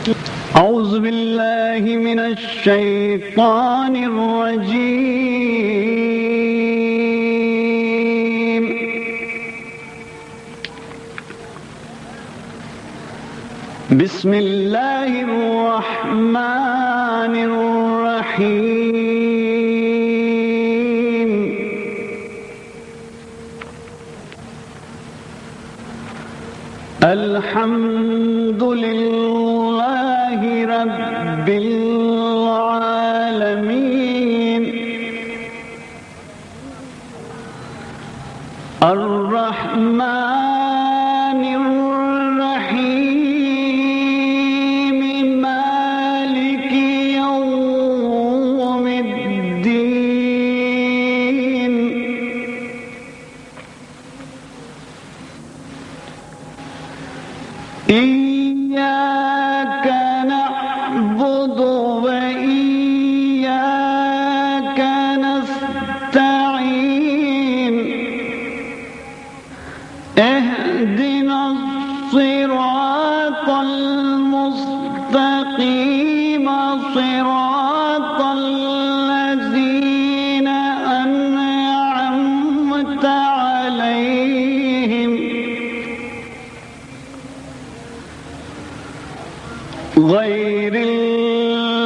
أعوذ بالله من الشيطان الرجيم. بسم الله الرحمن الرحيم. الحمد لله رب العالمين. الرحمن الرحيم مالك يوم الدين. إياك نعبد وإياك نستعين. اهدنا الصراط المستقيم صراط الذين أنعمت عليهم غير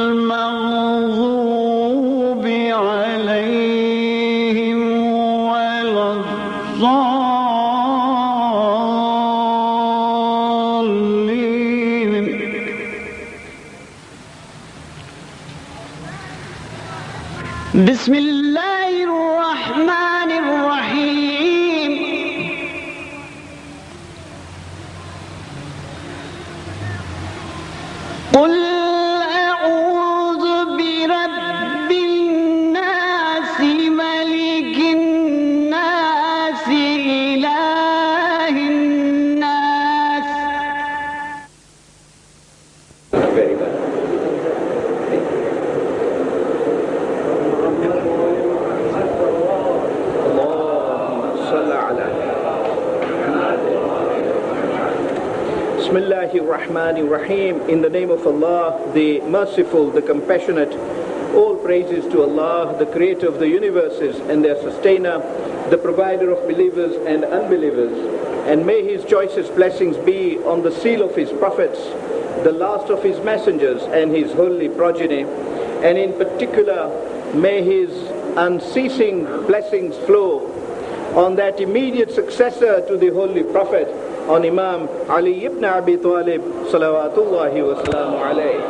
المغضوب عليهم ولا الضالين. بسم الله الرحمن الرحيم. قل أعوذ برب الناس ملك الناس إله الناس. Very well. Bismillahir Rahmanir Rahim. In the name of Allah, the merciful, the compassionate. All praises to Allah, the creator of the universes and their sustainer, the provider of believers and unbelievers. And may his choicest blessings be on the seal of his prophets, the last of his messengers and his holy progeny. And in particular, may his unceasing blessings flow on that immediate successor to the holy prophet, on Imam Ali ibn Abi Talib, salawatullahi wa salamu alayhi.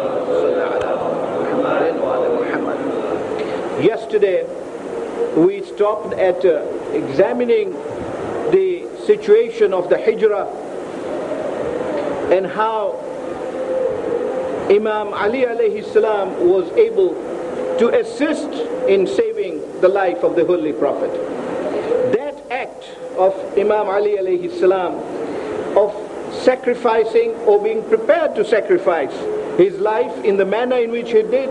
Yesterday, we stopped at examining the situation of the Hijrah and how Imam Ali alayhi salam was able to assist in saving the life of the Holy Prophet. That act of Imam Ali alayhi salam of sacrificing or being prepared to sacrifice his life in the manner in which he did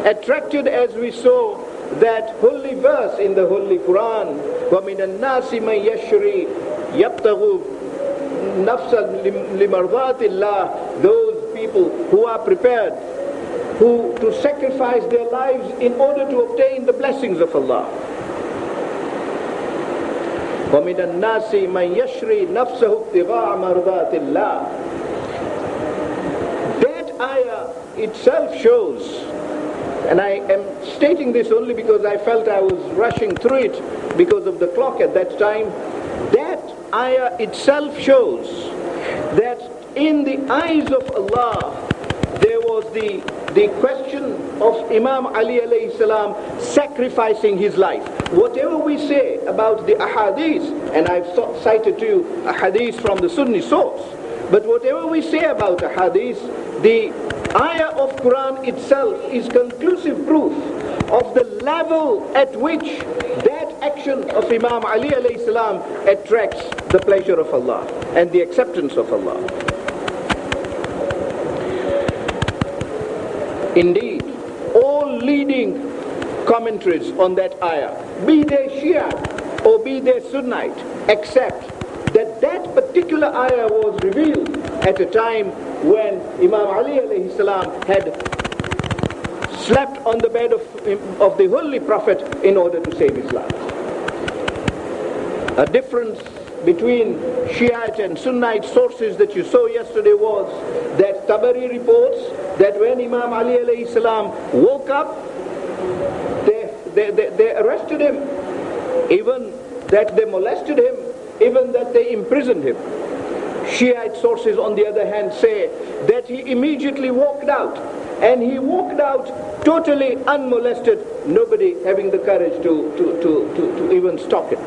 attracted, as we saw, that holy verse in the Holy Quran, وَمِنَ النَّاسِ مَنْ يَشْرِي يَبْتَغُوا نَفْسًا لِمَرْضَاتِ اللَّهِ. Those people who are prepared to sacrifice their lives in order to obtain the blessings of Allah. وَمِنَ النَّاسِ مَنْ يَشْرِي نَفْسَهُ ابْتِغَاءَ مَرْضَاتِ اللَّهِ. That ayah itself shows, and I am stating this only because I felt I was rushing through it because of the clock at that time. That ayah itself shows that in the eyes of Allah there was the question of Imam Ali alayhi salam sacrificing his life. Whatever we say about the ahadith, and I've cited to you ahadith from the Sunni source, but whatever we say about ahadith, the ayah of Quran itself is conclusive proof of the level at which that action of Imam Ali alayhi salam attracts the pleasure of Allah and the acceptance of Allah. Indeed, all leading commentaries on that ayah, be they Shia or be they Sunnite, accept that that particular ayah was revealed at a time when Imam Ali alayhi salam had slept on the bed of the Holy Prophet in order to save his life. A difference between Shiite and Sunnite sources that you saw yesterday was that Tabari reports that when Imam Ali alayhi salam woke up, they arrested him, even that they molested him, even that they imprisoned him. Shiite sources, on the other hand, say that he immediately walked out, and he walked out totally unmolested, nobody having the courage to even stop him.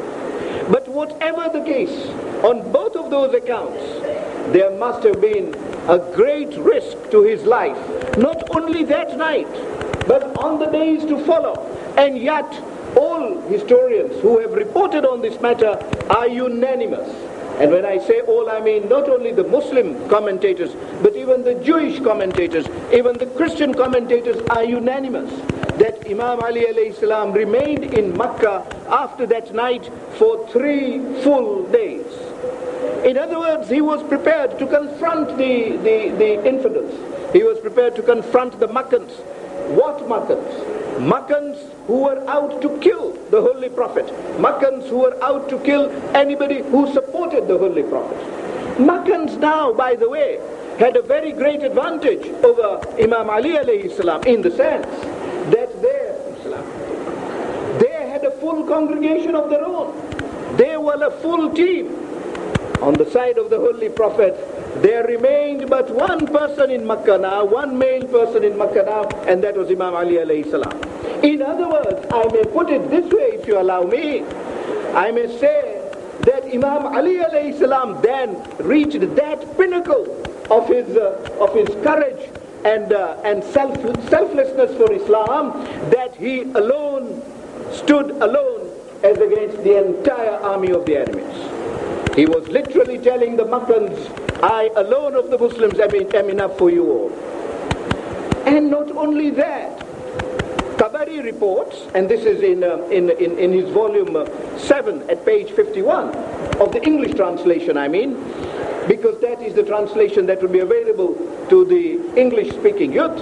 But whatever the case, on both of those accounts, there must have been a great risk to his life, not only that night, but on the days to follow. And yet, all historians who have reported on this matter are unanimous. And when I say all, I mean not only the Muslim commentators, but even the Jewish commentators, even the Christian commentators are unanimous that Imam Ali alayhi salam remained in Makkah after that night for 3 full days. In other words, he was prepared to confront the infidels. He was prepared to confront the Makkans. What Makkans? Makkans who were out to kill the Holy Prophet. Makkans who were out to kill anybody who supported the Holy Prophet. Makkans now, by the way, had a very great advantage over Imam Ali alayhi salam in the sense that they had a full congregation of their own. They were a full team. On the side of the Holy Prophet, there remained but one person in Makkah now, one male person in Makkah now, and that was Imam Ali alayhi salam. In other words, I may put it this way, if you allow me, I may say that Imam Ali alayhi salam then reached that pinnacle of his courage and selflessness for Islam, that he alone stood alone as against the entire army of the enemies. He was literally telling the Makkans, I alone of the Muslims am enough for you all. And not only that, Tabari reports, and this is in his volume 7 at page 51 of the English translation, I mean, because that is the translation that will be available to the English-speaking youth.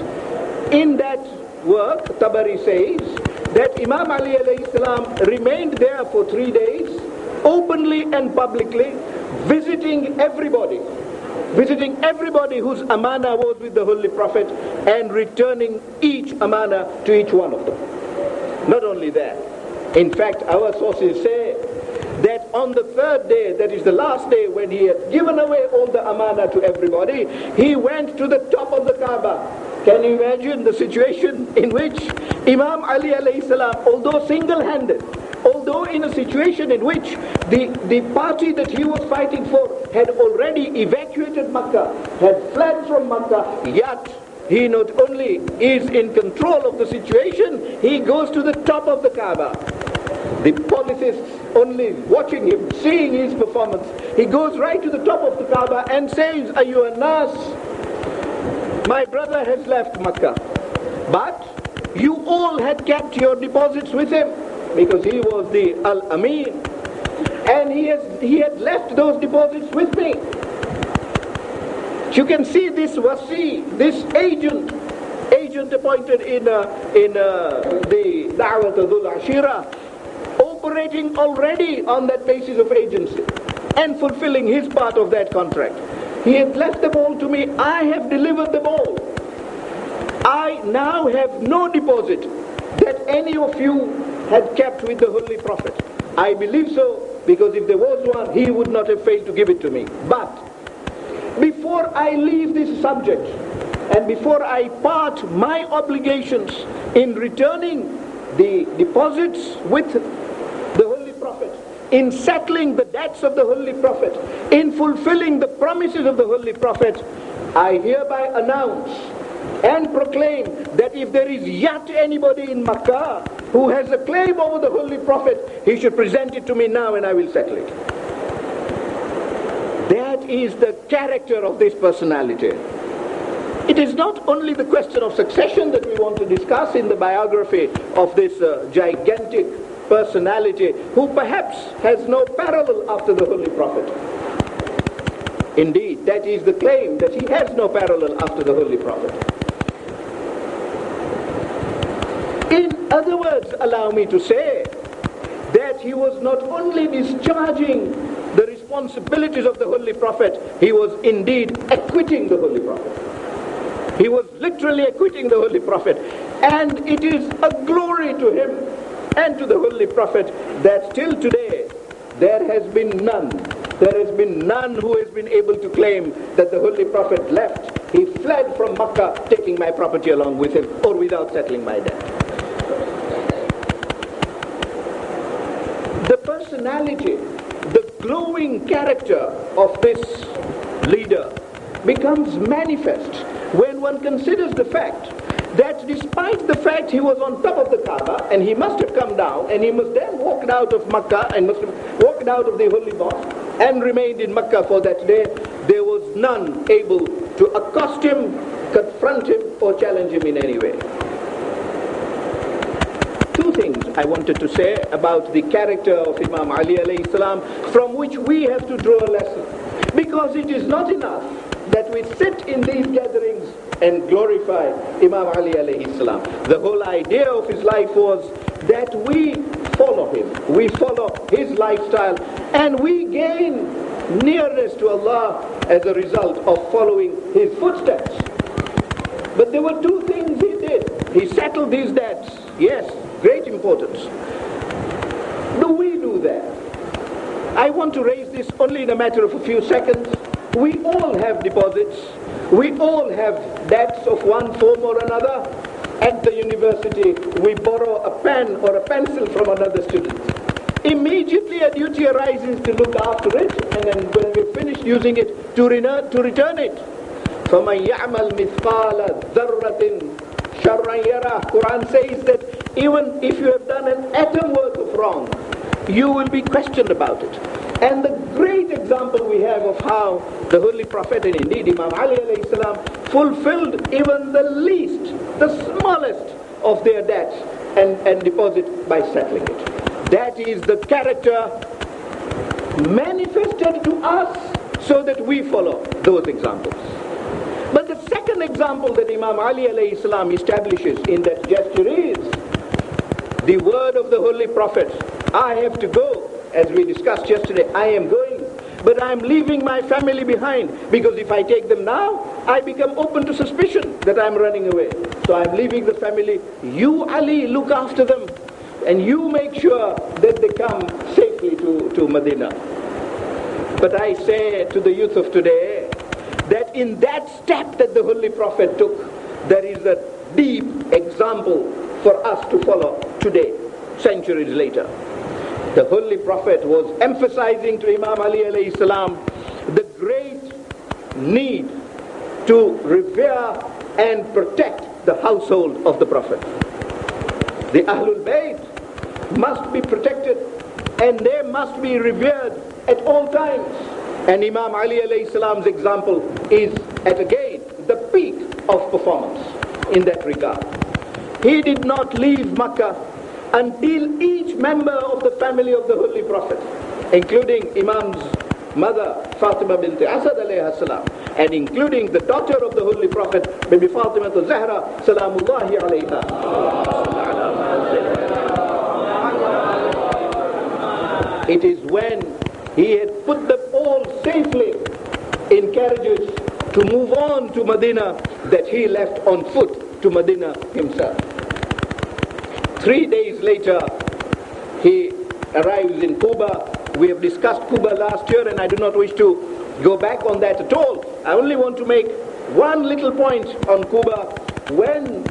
In that work, Tabari says that Imam Ali alayhi salam remained there for 3 days, openly and publicly, visiting everybody whose amana was with the Holy Prophet, and returning each amana to each one of them. Not only that, in fact, our sources say that on the 3rd day, that is the last day, when he had given away all the amana to everybody, he went to the top of the Kaaba. Can you imagine the situation in which Imam Ali alayhi salam, although single-handed, although in a situation in which the party that he was fighting for had already evacuated Makkah, had fled from Makkah, yet he not only is in control of the situation, he goes to the top of the Kaaba. The policists only watching him, seeing his performance, he goes right to the top of the Kaaba and says, Ayyuhan Nas, my brother has left Makkah, but you all had kept your deposits with him, because he was the Al-Amin, and he had left those deposits with me. You can see this wasi, this agent appointed in the Da'wat al-Ashira, operating already on that basis of agency and fulfilling his part of that contract. He had left them all to me. I have delivered them all. I now have no deposit that any of you had kept with the Holy Prophet. I believe so, because if there was one, he would not have failed to give it to me. But before I leave this subject, and before I part my obligations in returning the deposits with the Holy Prophet, in settling the debts of the Holy Prophet, in fulfilling the promises of the Holy Prophet, I hereby announce and proclaim that if there is yet anybody in Makkah who has a claim over the Holy Prophet, he should present it to me now and I will settle it. That is the character of this personality. It is not only the question of succession that we want to discuss in the biography of this gigantic personality, who perhaps has no parallel after the Holy Prophet. Indeed, that is the claim, that he has no parallel after the Holy Prophet. In other words, allow me to say that he was not only discharging the responsibilities of the Holy Prophet, he was indeed acquitting the Holy Prophet. He was literally acquitting the Holy Prophet. And it is a glory to him and to the Holy Prophet that till today there has been none who has been able to claim that the Holy Prophet left. He fled from Makkah, taking my property along with him, or without settling my debt. The personality, the glowing character of this leader becomes manifest when one considers the fact that despite the fact he was on top of the Kaaba, and he must have come down, and he must then walked out of Makkah, and must have walked out of the Holy Mosque, and remained in Makkah for that day, there was none able to accost him, confront him, or challenge him in any way. Two things I wanted to say about the character of Imam Ali alayhi salam, from which we have to draw a lesson. Because it is not enough that we sit in these gatherings and glorify Imam Ali alayhi salam. The whole idea of his life was that we follow him, we follow his lifestyle, and we gain nearness to Allah as a result of following his footsteps. But there were two things he did. He settled these debts. Yes, great importance. Do we do that? I want to raise this only in a matter of a few seconds. We all have deposits. We all have debts of one form or another. At the university, we borrow a pen or a pencil from another student. Immediately a duty arises to look after it, and then when we've finished using it, to return it. فَمَنْ يَعْمَلْ مِثْقَالَ ذَرَّةٍ شَرًّا يَرَهُ. Quran says that even if you have done an atom worth of wrong, you will be questioned about it. And the great example we have of how the Holy Prophet, and indeed Imam Ali alayhi salam, fulfilled even the least, the smallest of their debts and deposit by settling it. That is the character manifested to us so that we follow those examples. But the second example that Imam Ali alayhi salam establishes in that gesture is the word of the Holy Prophet. I have to go. As we discussed yesterday, I am going, but I am leaving my family behind, because if I take them now, I become open to suspicion that I am running away. So I am leaving the family. You, Ali, look after them, and you make sure that they come safely to Medina. But I say to the youth of today, that in that step that the Holy Prophet took, there is a deep example for us to follow today, centuries later. The Holy Prophet was emphasizing to Imam Ali alayhi salam the great need to revere and protect the household of the Prophet. The Ahlul Bayt must be protected, and they must be revered at all times. And Imam Ali alayhi salam's example is at again the peak of performance in that regard. He did not leave Makkah until each member of the family of the Holy Prophet, including Imam's mother Fatima bint Asad alayha salam, and including the daughter of the Holy Prophet, Bibi Fatima Zahra salamullahi alayha. It is when he had put them all safely in carriages to move on to Medina that he left on foot to Medina himself. 3 days later, he arrives in Quba. We have discussed Quba last year, and I do not wish to go back on that at all. I only want to make one little point on Quba. When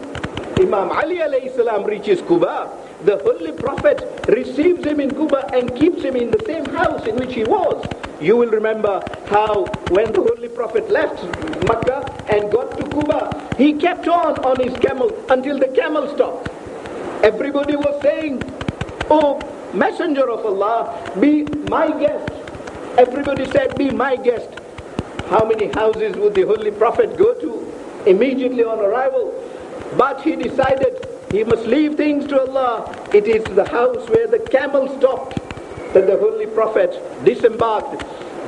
Imam Ali alayhi salam reaches Quba, the Holy Prophet receives him in Quba and keeps him in the same house in which he was. You will remember how when the Holy Prophet left Makkah and got to Quba, he kept on his camel until the camel stopped. Everybody was saying, "Oh, Messenger of Allah, be my guest." Everybody said, "Be my guest." How many houses would the Holy Prophet go to immediately on arrival? But he decided he must leave things to Allah. It is the house where the camel stopped that the Holy Prophet disembarked.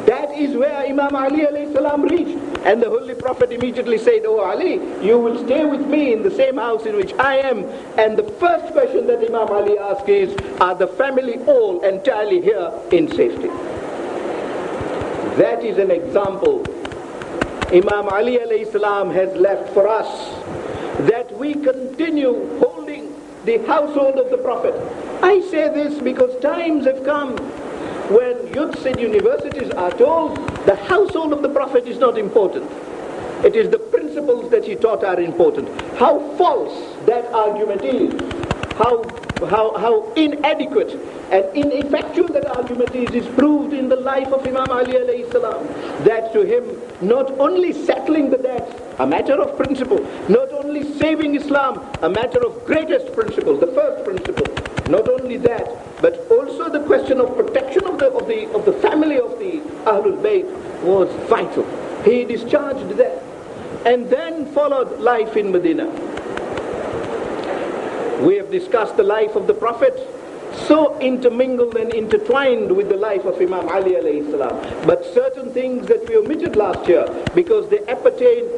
That is where Imam Ali alayhi alayhi salam reached. And the Holy Prophet immediately said, "Oh Ali, you will stay with me in the same house in which I am." And the first question that Imam Ali asked is, are the family all entirely here in safety? That is an example Imam Ali alayhi salam has left for us, that we continue holding the household of the Prophet. I say this because times have come when youths in universities are told the household of the Prophet is not important. It is the principles that he taught are important. How false that argument is. How inadequate and ineffectual that argument is proved in the life of Imam Ali alayhi salam. That to him, not only settling the debts, a matter of principle, not only saving Islam, a matter of greatest principle, the first principle, not only that, but also the question of protection of the family of the Ahlul Bayt was vital. He discharged that. And then followed life in Medina. We have discussed the life of the Prophet, so intermingled and intertwined with the life of Imam Ali alayhi salam. But certain things that we omitted last year, because they appertain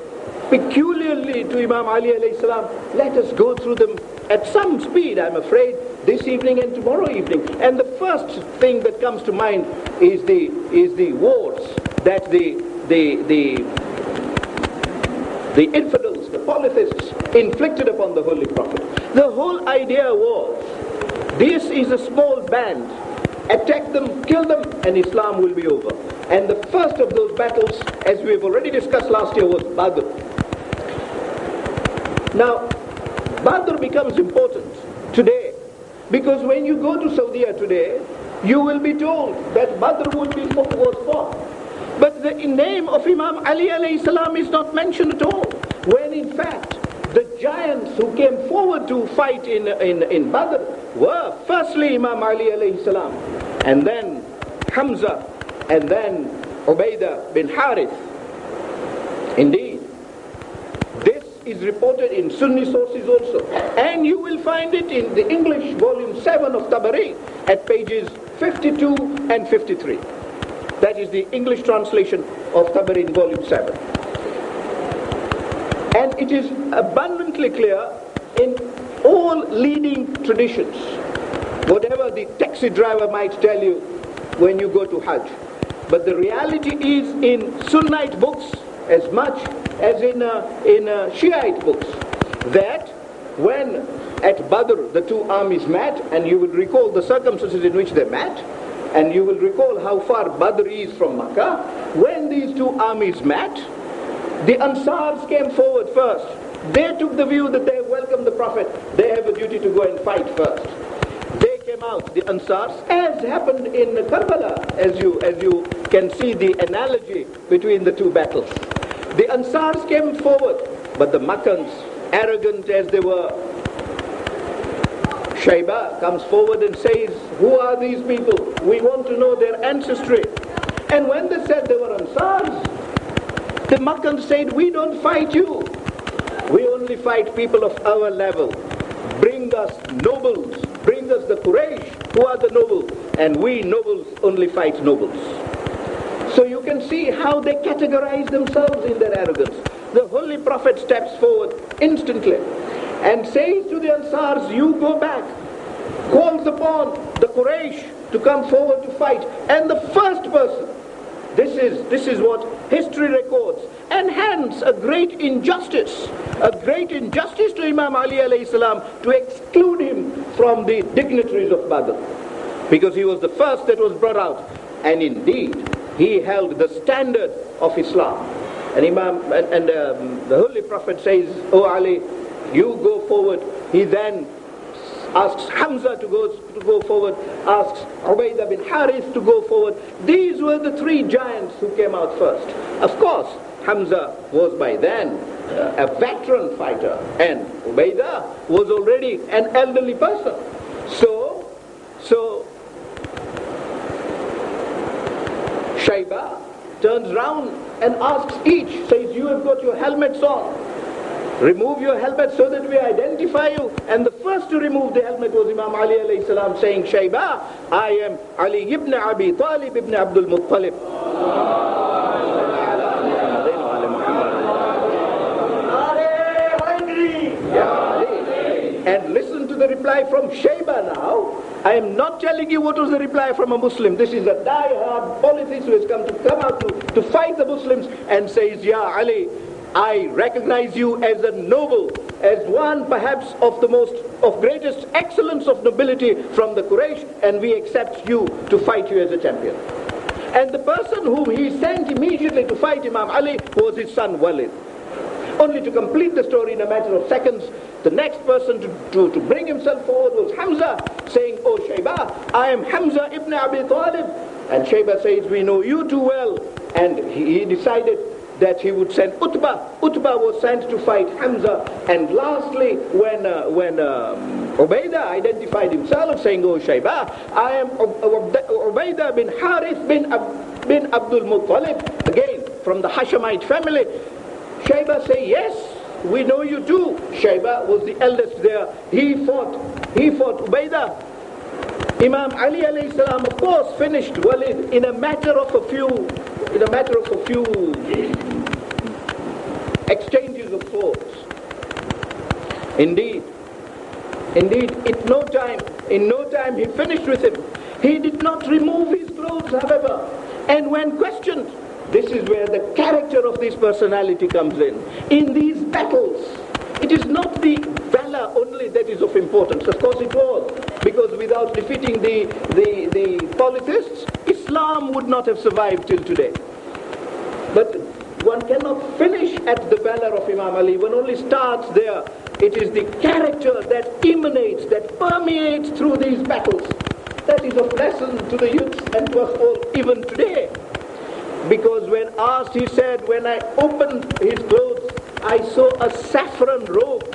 peculiarly to Imam Ali alayhi salam, let us go through them at some speed, I'm afraid, this evening and tomorrow evening. And the first thing that comes to mind is the wars that the infidels, the polytheists, inflicted upon the Holy Prophet. The whole idea was, this is a small band, attack them, kill them, and Islam will be over. And the first of those battles, as we have already discussed last year, was Badr. Now, Badr becomes important today, because when you go to Saudi today, you will be told that Badr was fought. But the name of Imam Ali alayhi salam is not mentioned at all. When in fact, the giants who came forward to fight in Badr were firstly Imam Ali alayhi salam, and then Hamza, and then Ubaidah bin Harith. Indeed, this is reported in Sunni sources also. And you will find it in the English volume 7 of Tabari at pages 52 and 53. That is the English translation of Tabari in volume 7. And it is abundantly clear in all leading traditions, whatever the taxi driver might tell you when you go to Hajj. But the reality is in Sunnite books as much as in Shiite books, that when at Badr the two armies met, and you will recall the circumstances in which they met, and you will recall how far Badr is from Makkah. When these two armies met, the Ansars came forward first. They took the view that they have welcomed the Prophet. They have a duty to go and fight first. They came out, the Ansars, as happened in Karbala, as you can see the analogy between the two battles. The Ansars came forward, but the Makkans, arrogant as they were, Shaiba comes forward and says, "Who are these people? We want to know their ancestry." And when they said they were Ansars, the Makkans said, "We don't fight you. We only fight people of our level. Bring us nobles. Bring us the Quraysh, who are the nobles. And we nobles only fight nobles." So you can see how they categorize themselves in their arrogance. The Holy Prophet steps forward instantly and says to the Ansars, "You go back," calls upon the Quraysh to come forward to fight. And the first person, this is what history records, and hence a great injustice to Imam Ali alayhi salam to exclude him from the dignitaries of Badr, because he was the first that was brought out. And indeed, he held the standard of Islam. And the Holy Prophet says, "Oh Ali, you go forward." He then asks Hamza to go forward, asks Ubaidah bin Harith to go forward. These were the three giants who came out first. Of course, Hamza was by then a veteran fighter, and Ubaidah was already an elderly person. So Shaiba turns round and asks each, says, "You have got your helmets on. Remove your helmet so that we identify you." And the first to remove the helmet was Imam Ali alayhi salam, saying, "Shaiba, I am Ali ibn Abi Talib ibn Abdul Muttalib." reply from Shayba now. I am not telling you what was the reply from a Muslim. This is a die-hard polytheist who has come out to fight the Muslims and says, Ya Ali, I recognize you as a noble, as one perhaps of greatest excellence of nobility from the Quraysh, and we accept you to fight you as a champion. And the person whom he sent immediately to fight Imam Ali was his son Walid. Only to complete the story in a matter of seconds, the next person to bring himself forward was Hamza, saying, Oh Shayba, I am Hamza ibn Abi Talib. And Shayba says, we know you too well. And he decided that he would send Utbah. Utbah was sent to fight Hamza. And lastly, when Ubaidah identified himself, saying, Oh Shayba, I am Ubaidah bin Harith bin Abdul Muttalib, again from the Hashemite family. Shayba say, yes, we know you too. Shayba was the eldest there. He fought Ubaidah. Imam Ali alayhi salam, of course, finished Walid in a matter of a few exchanges of swords. Indeed, in no time he finished with him. He did not remove his clothes, however. And when questioned, this is where the character of this personality comes in. In these battles, it is not the valor only that is of importance. Of course it was, because without defeating the polytheists, Islam would not have survived till today. But one cannot finish at the valor of Imam Ali. One only starts there. It is the character that emanates, that permeates through these battles. That is of lesson to the youth and to us all even today. Because when asked, he said, when I opened his clothes, I saw a saffron robe.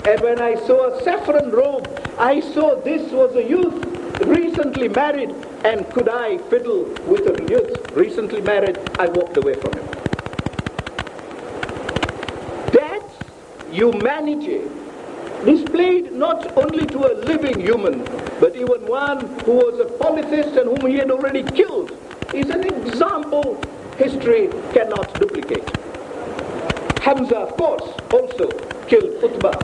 And when I saw a saffron robe, I saw this was a youth recently married. And could I fiddle with a youth recently married? I walked away from him. That humanity displayed not only to a living human, but even one who was a polytheist and whom he had already killed, is an example history cannot duplicate. Hamza, of course, also killed Utbah,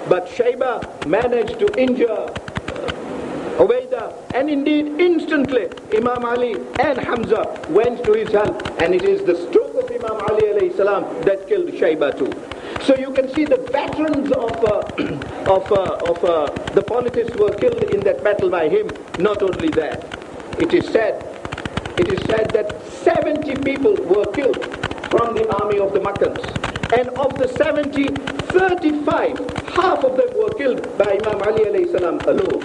but Shayba managed to injure Ubaidah, and indeed instantly Imam Ali and Hamza went to his help, and it is the stroke of Imam Ali alayhi salam that killed Shayba too. So you can see the veterans of the polytheists were killed in that battle by him. Not only that, it is said that 70 people were killed from the army of the Makkans. And of the 70, 35, half of them were killed by Imam Ali alayhi salam alone.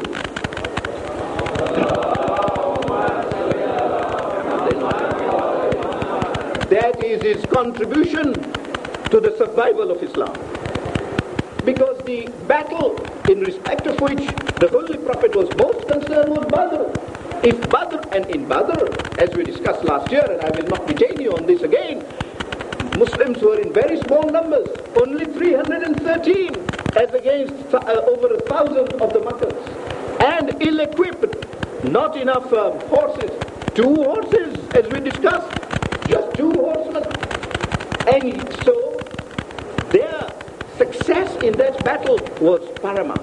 That is his contribution to the survival of Islam. Because the battle in respect of which the Holy Prophet was most concerned was Badr. If Badr, and in Badr, as we discussed last year, and I will not detain you on this again, Muslims were in very small numbers, only 313 as against over 1,000 of the Makkans, and ill-equipped, not enough horses, 2 horses as we discussed, just 2 horsemen, and so their success in that battle was paramount.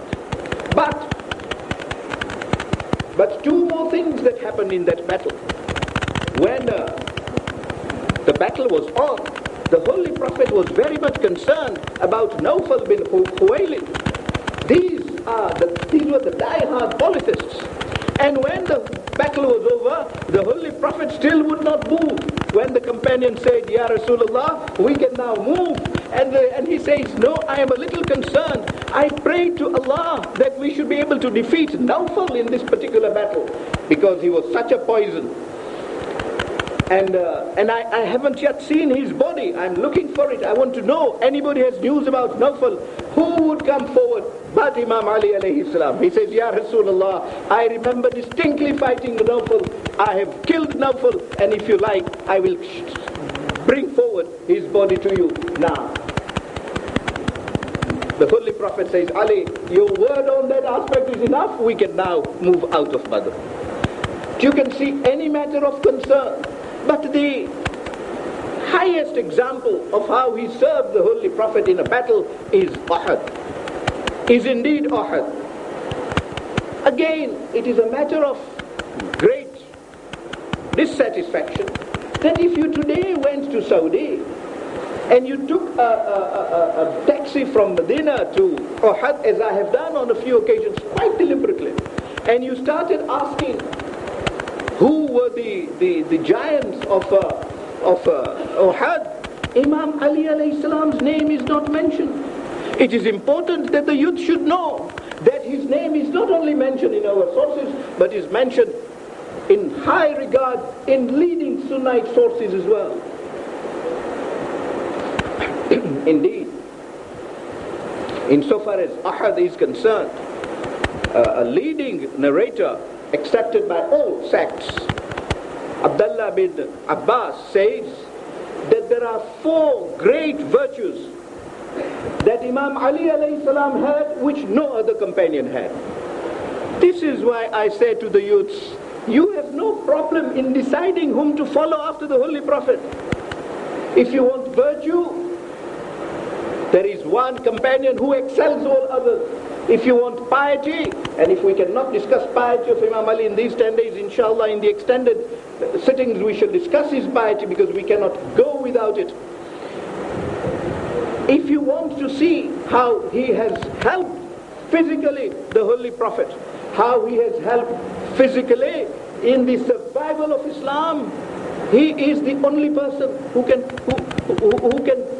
But 2 more things that happened in that battle. When the battle was on, the Holy Prophet was very much concerned about Nawfal bin Khuwaylid. These were the die-hard polytheists. And when the battle was over, the Holy Prophet still would not move. When the companion said, Ya Rasulullah, we can now move. And he says, no, I am a little concerned. I pray to Allah that we should be able to defeat Nawfal in this particular battle, because he was such a poison. And I haven't yet seen his body. I'm looking for it. I want to know. Anybody has news about Nawfal, who would come forward? But Imam Ali alayhi salam, he says, Ya Rasulullah, I remember distinctly fighting the Nawfal. I have killed Nawfal, and if you like, I will bring forward his body to you now. The Holy Prophet says, Ali, your word on that aspect is enough. We can now move out of Badr. You can see any matter of concern. But the highest example of how he served the Holy Prophet in a battle is Uhud. Is indeed Uhud. Again, it is a matter of great dissatisfaction that if you today went to Saudi and you took a taxi from Medina to Uhud, as I have done on a few occasions, quite deliberately, and you started asking who were the giants of Uhud, Imam Ali alayhi salam's name is not mentioned. It is important that the youth should know that his name is not only mentioned in our sources, but is mentioned in high regard in leading Sunnite sources as well. Indeed, insofar as Uhud is concerned, a leading narrator accepted by all sects, Abdullah bin Abbas, says that there are 4 great virtues that Imam Ali alayhi salam had which no other companion had. This is why I say to the youths, you have no problem in deciding whom to follow after the Holy Prophet. If you want virtue, there is one companion who excels all others. If you want piety, and if we cannot discuss piety of Imam Ali in these 10 days, inshallah, in the extended sittings we shall discuss his piety because we cannot go without it. If you want to see how he has helped physically the Holy Prophet, how he has helped physically in the survival of Islam, he is the only person who can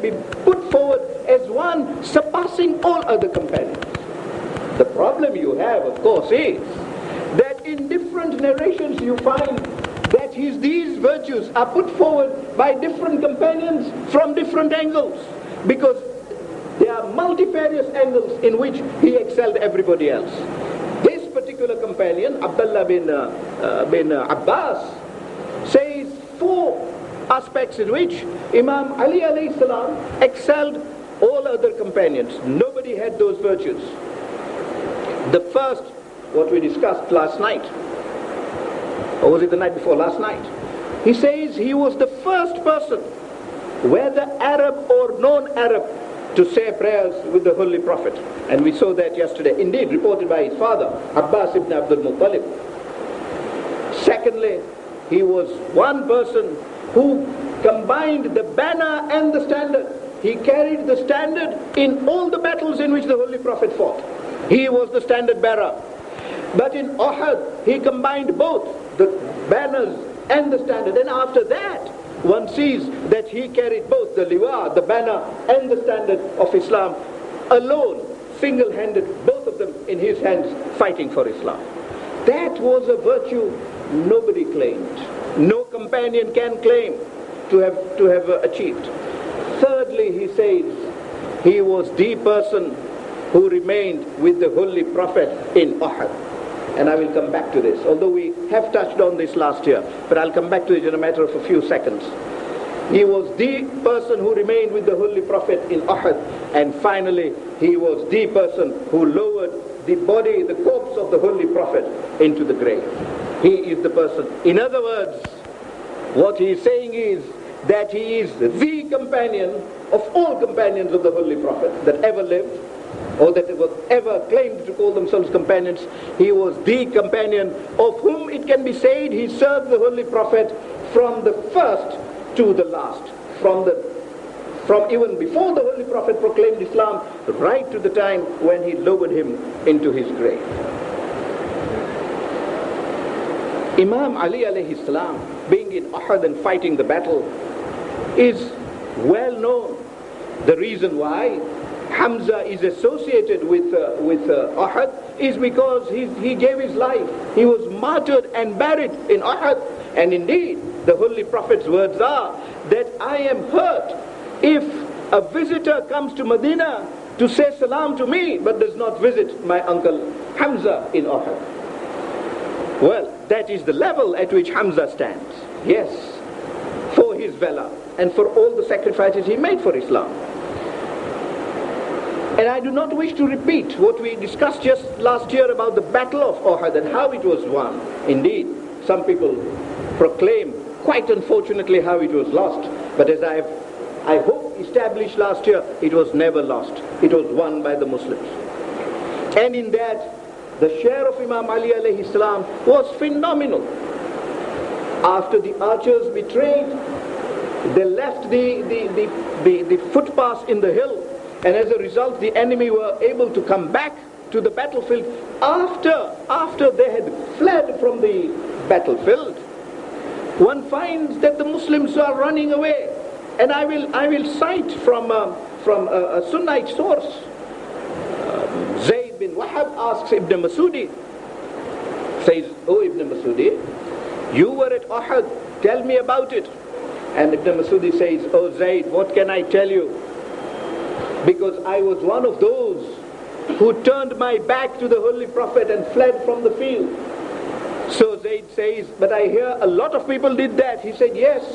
be put forward as one surpassing all other companions. The problem you have, of course, is that in different narrations you find that these virtues are put forward by different companions from different angles, because there are multifarious angles in which he excelled everybody else. This particular companion, Abdullah bin Abbas, says 4 aspects in which Imam Ali alayhi salam excelled all other companions. Nobody had those virtues. The first, what we discussed last night, or was it the night before? Last night. He says he was the first person, whether Arab or non-Arab, to say prayers with the Holy Prophet. And we saw that yesterday. Indeed, reported by his father, Abbas ibn Abdul Muttalib. Secondly, he was one person who combined the banner and the standard. He carried the standard in all the battles in which the Holy Prophet fought. He was the standard bearer. But in Uhud, he combined both the banners and the standard. And after that, one sees that he carried both the liwa, the banner, and the standard of Islam alone, single-handed, both of them in his hands, fighting for Islam. That was a virtue nobody claimed. No companion can claim to have achieved. Thirdly, he says, he was the person who remained with the Holy Prophet in Uhud. And I will come back to this, although we have touched on this last year, but I'll come back to it in a matter of a few seconds. He was the person who remained with the Holy Prophet in Uhud, and finally, he was the person who lowered the body, the corpse of the Holy Prophet into the grave. He is the person. In other words, what he is saying is that he is the companion of all companions of the Holy Prophet that ever lived, or that ever claimed to call themselves companions. He was the companion of whom it can be said he served the Holy Prophet from the first to the last, from even before the Holy Prophet proclaimed Islam, right to the time when he lowered him into his grave. Imam Ali alayhi salam, being in Uhud and fighting the battle, is well known. The reason why Hamza is associated with Uhud is because he gave his life. He was martyred and buried in Uhud. And indeed, the Holy Prophet's words are that I am hurt if a visitor comes to Medina to say salam to me but does not visit my uncle Hamza in Uhud. Well, that is the level at which Hamza stands. Yes, for his valor and for all the sacrifices he made for Islam. And I do not wish to repeat what we discussed just last year about the Battle of Uhud and how it was won. Indeed, some people proclaim, quite unfortunately, how it was lost. But as I hope established last year, it was never lost. It was won by the Muslims. And in that, the share of Imam Ali alayhi salam was phenomenal. After the archers betrayed, they left the footpaths in the hill, and as a result the enemy were able to come back to the battlefield after they had fled from the battlefield. One finds that the Muslims are running away, and I will cite from a Sunnite source. Zayd bin Wahab asks Ibn Masudi, says, "Oh Ibn Masudi, you were at Uhud, tell me about it." And Ibn Masudi says, "Oh Zayd, what can I tell you? Because I was one of those who turned my back to the Holy Prophet and fled from the field." So Zayd says, "But I hear a lot of people did that." He said, "Yes,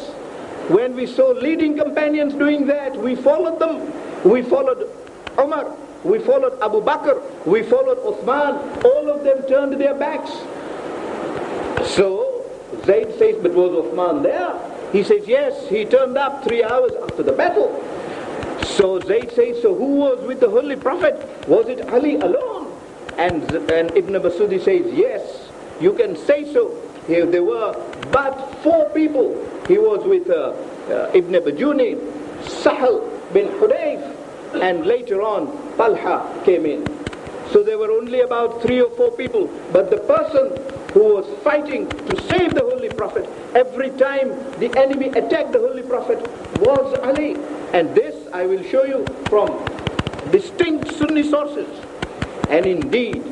when we saw leading companions doing that, we followed them. We followed Umar, we followed Abu Bakr, we followed Uthman. All of them turned their backs." So Zayd says, "But was Uthman there?" He says, "Yes, he turned up 3 hours after the battle." So Zayd says, "So who was with the Holy Prophet? Was it Ali alone?" And Ibn Masudi says, "Yes, you can say so. There were but 4 people. He was with Ibn Bajuni, Sahal bin Hudayf, and later on Talha came in. So there were only about 3 or 4 people. But the person who was fighting to save the Holy Prophet every time the enemy attacked the Holy Prophet was Ali." And this I will show you from distinct Sunni sources. And indeed,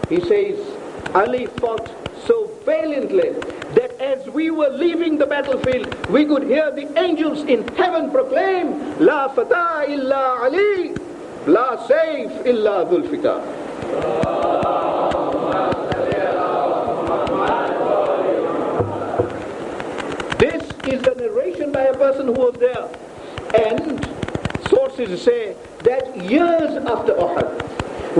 he says, Ali fought so valiantly that as we were leaving the battlefield, we could hear the angels in heaven proclaim, "La fata illa Ali, la sayf illa Dhul-Fiqar." This is the narration by a person who was there. And sources say that years after Uhud,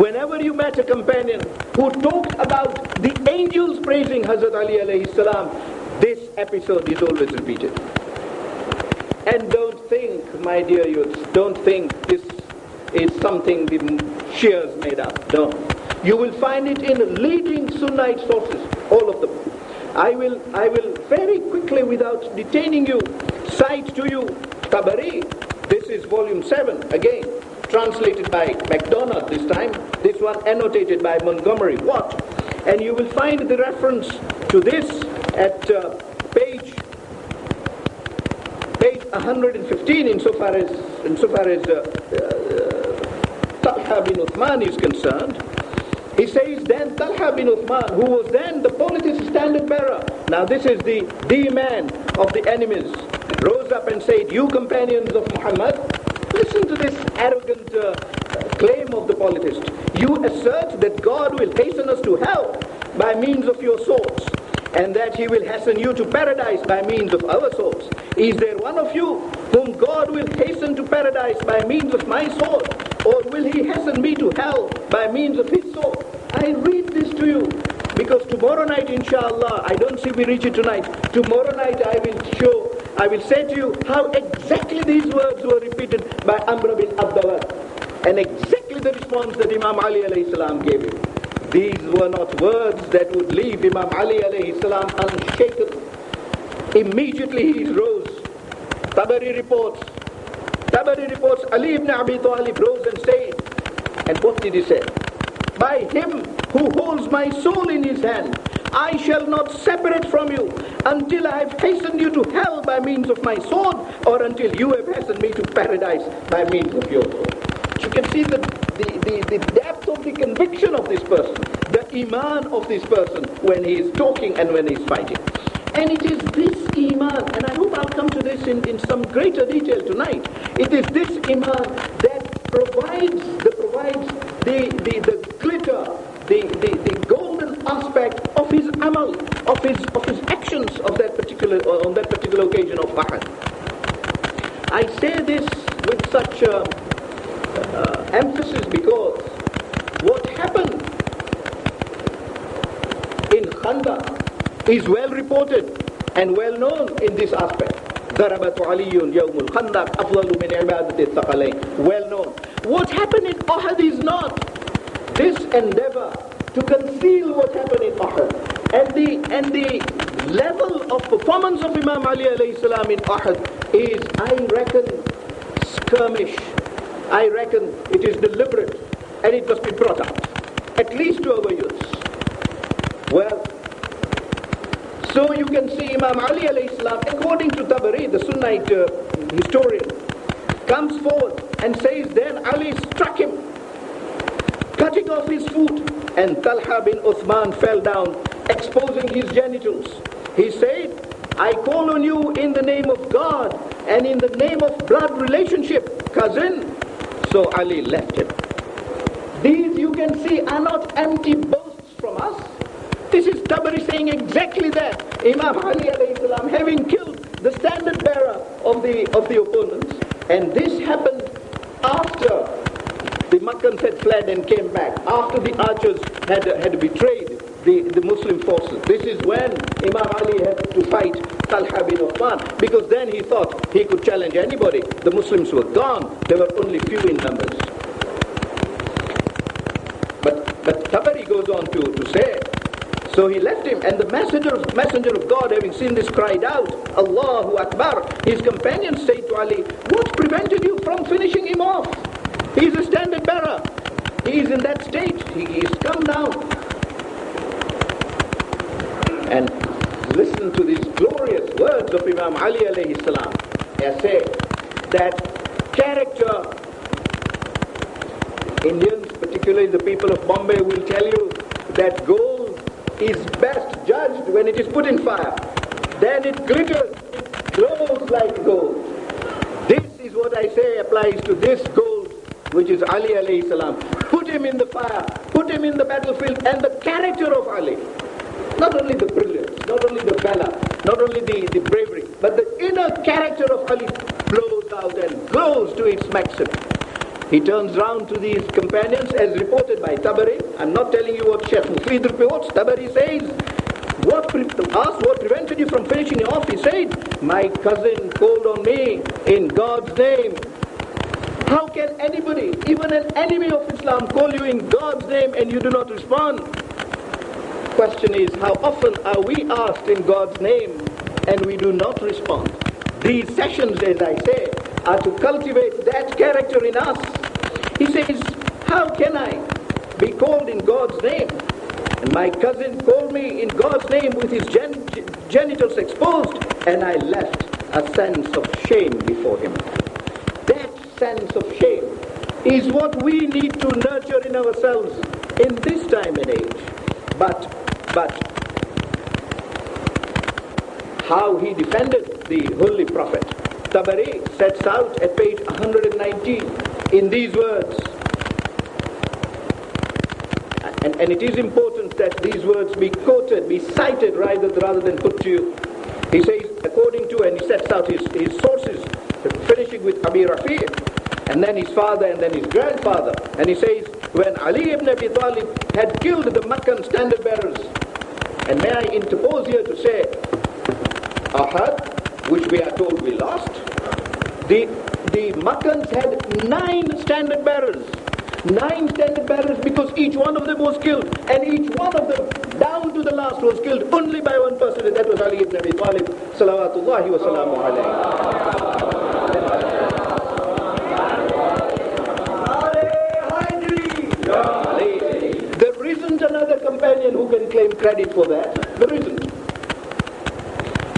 whenever you met a companion who talked about the angels praising Hazrat Ali alayhi salam, this episode is always repeated. And don't think, my dear youths, don't think this is something the Shias made up. No. You will find it in leading Sunnite sources, all of them. I will very quickly, without detaining you, cite to you Tabari. This is volume 7, again, translated by MacDonald this time. This one annotated by Montgomery Watt. And you will find the reference to this at page 115 insofar as Talha bin Uthman is concerned. He says, "Then Talha bin Uthman, who was then the political standard bearer," now this is the man of the enemies, rose up and said, "You companions of Muhammad, listen to this arrogant claim of the politist. You assert that God will hasten us to hell by means of your swords, and that he will hasten you to paradise by means of our swords. Is there one of you whom God will hasten to paradise by means of my sword, or will he hasten me to hell by means of his sword?" I read this to you because tomorrow night, inshallah, I don't see we reach it tonight. Tomorrow night I will say to you how exactly these words were repeated by Amr bin Abdullah, and exactly the response that Imam Ali alayhi salam gave him. These were not words that would leave Imam Ali alayhi salam unshaken. Immediately he rose. Tabari reports Ali ibn Abi Talib rose and said, and what did he say? "By him who holds my soul in his hand, I shall not separate from you until I have hastened you to hell by means of my sword, or until you have hastened me to paradise by means of your sword." You can see the depth of the conviction of this person, the iman of this person when he is talking and when he is fighting. And it is this iman, and I hope I'll come to this in some greater detail tonight. It is this iman that provides the glitter, the golden aspect of his amal, of his actions on that particular occasion of Uhud. I say this with such emphasis because what happened in Khandaq is well reported and well known in this aspect. ضربت علي يوم الخندق أفضل من عبادة الثقلين. Well known. What happened in Uhud is not. This endeavor to conceal what happened in Uhud. And the level of performance of Imam Ali alayhi salam in Uhud is, I reckon, skirmish. I reckon it is deliberate, and it must be brought out, at least to our youths. Well, so you can see Imam Ali alayhi salam, according to Tabari, the Sunnite historian, comes forward and says, then Ali struck him, cutting off his foot, and Talha bin Uthman fell down, exposing his genitals. He said, I call on you in the name of God and in the name of blood relationship, cousin. So Ali left him. These, you can see, are not empty boasts from us. This is Tabari saying exactly that. Imam Ali alayhi salam having killed the standard bearer of the opponents. And this happened after the Makkans had fled and came back, after the archers had betrayed the Muslim forces. This is when Imam Ali had to fight Talha bin Uthman, because then he thought he could challenge anybody. The Muslims were gone. There were only few in numbers. But Tabari goes on to say, so he left him, and the messenger of God, having seen this, cried out, Allahu Akbar. His companions say to Ali, what prevented you from finishing him off? He is a standard bearer. He is in that state. He is come down. And listen to these glorious words of Imam Ali alayhi salam. They say that character, Indians, particularly the people of Bombay, will tell you that gold is best judged when it is put in fire. Then it glitters, it glows like gold. This is what I say applies to this gold, which is Ali alayhi salam. Put him in the fire, put him in the battlefield, and the character of Ali, not only the brilliance, not only the valor, not only the bravery, but the inner character of Ali blows out and glows to its maximum. He turns round to these companions, as reported by Tabari. I'm not telling you what Sheikh Mufid reports. Tabari says, what prevented you from finishing off? He said, my cousin called on me in God's name. How can anybody, even an enemy of Islam, call you in God's name and you do not respond? Question is, how often are we asked in God's name and we do not respond? These sessions, as I say, are to cultivate that character in us. He says, how can I be called in God's name? And my cousin called me in God's name with his genitals exposed, and I left a sense of shame before him. That sense of shame is what we need to nurture in ourselves in this time and age. But how he defended the Holy Prophet, Tabari sets out at page 119 in these words. And it is important that these words be quoted, be cited rather than put to you. He says, according to, and he sets out his sources, finishing with Abi Rafi', and then his father, and then his grandfather. And he says, when Ali ibn Abi Talib had killed the Meccan standard bearers, and may I interpose here to say, Ahad, which we are told we lost, the Meccans had 9 standard bearers. 9 standard bearers, because each one of them was killed, and each one of them, down to the last, was killed only by one person, and that was Ali ibn Abi Talib, salawatullahi wa salamu alayhi. There isn't another companion who can claim credit for that. There isn't.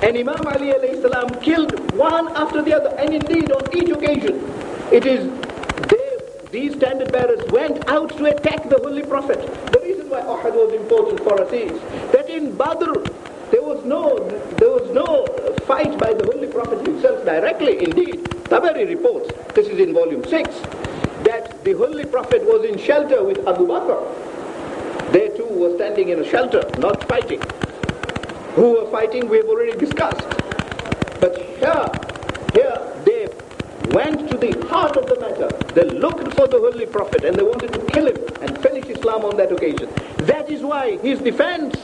And Imam Ali alayhi salam killed one after the other, and indeed on each occasion, it is these standard bearers went out to attack the Holy Prophet. The reason why Uhud was important for us is that in Badr there was no fight by the Holy Prophet himself directly. Indeed, Tabari reports, this is in volume 6, that the Holy Prophet was in shelter with Abu Bakr. They too were standing in a shelter, not fighting. Who were fighting, we have already discussed. But here they went to the heart of the matter. They looked for the Holy Prophet and they wanted to kill him and finish Islam on that occasion. That is why his defense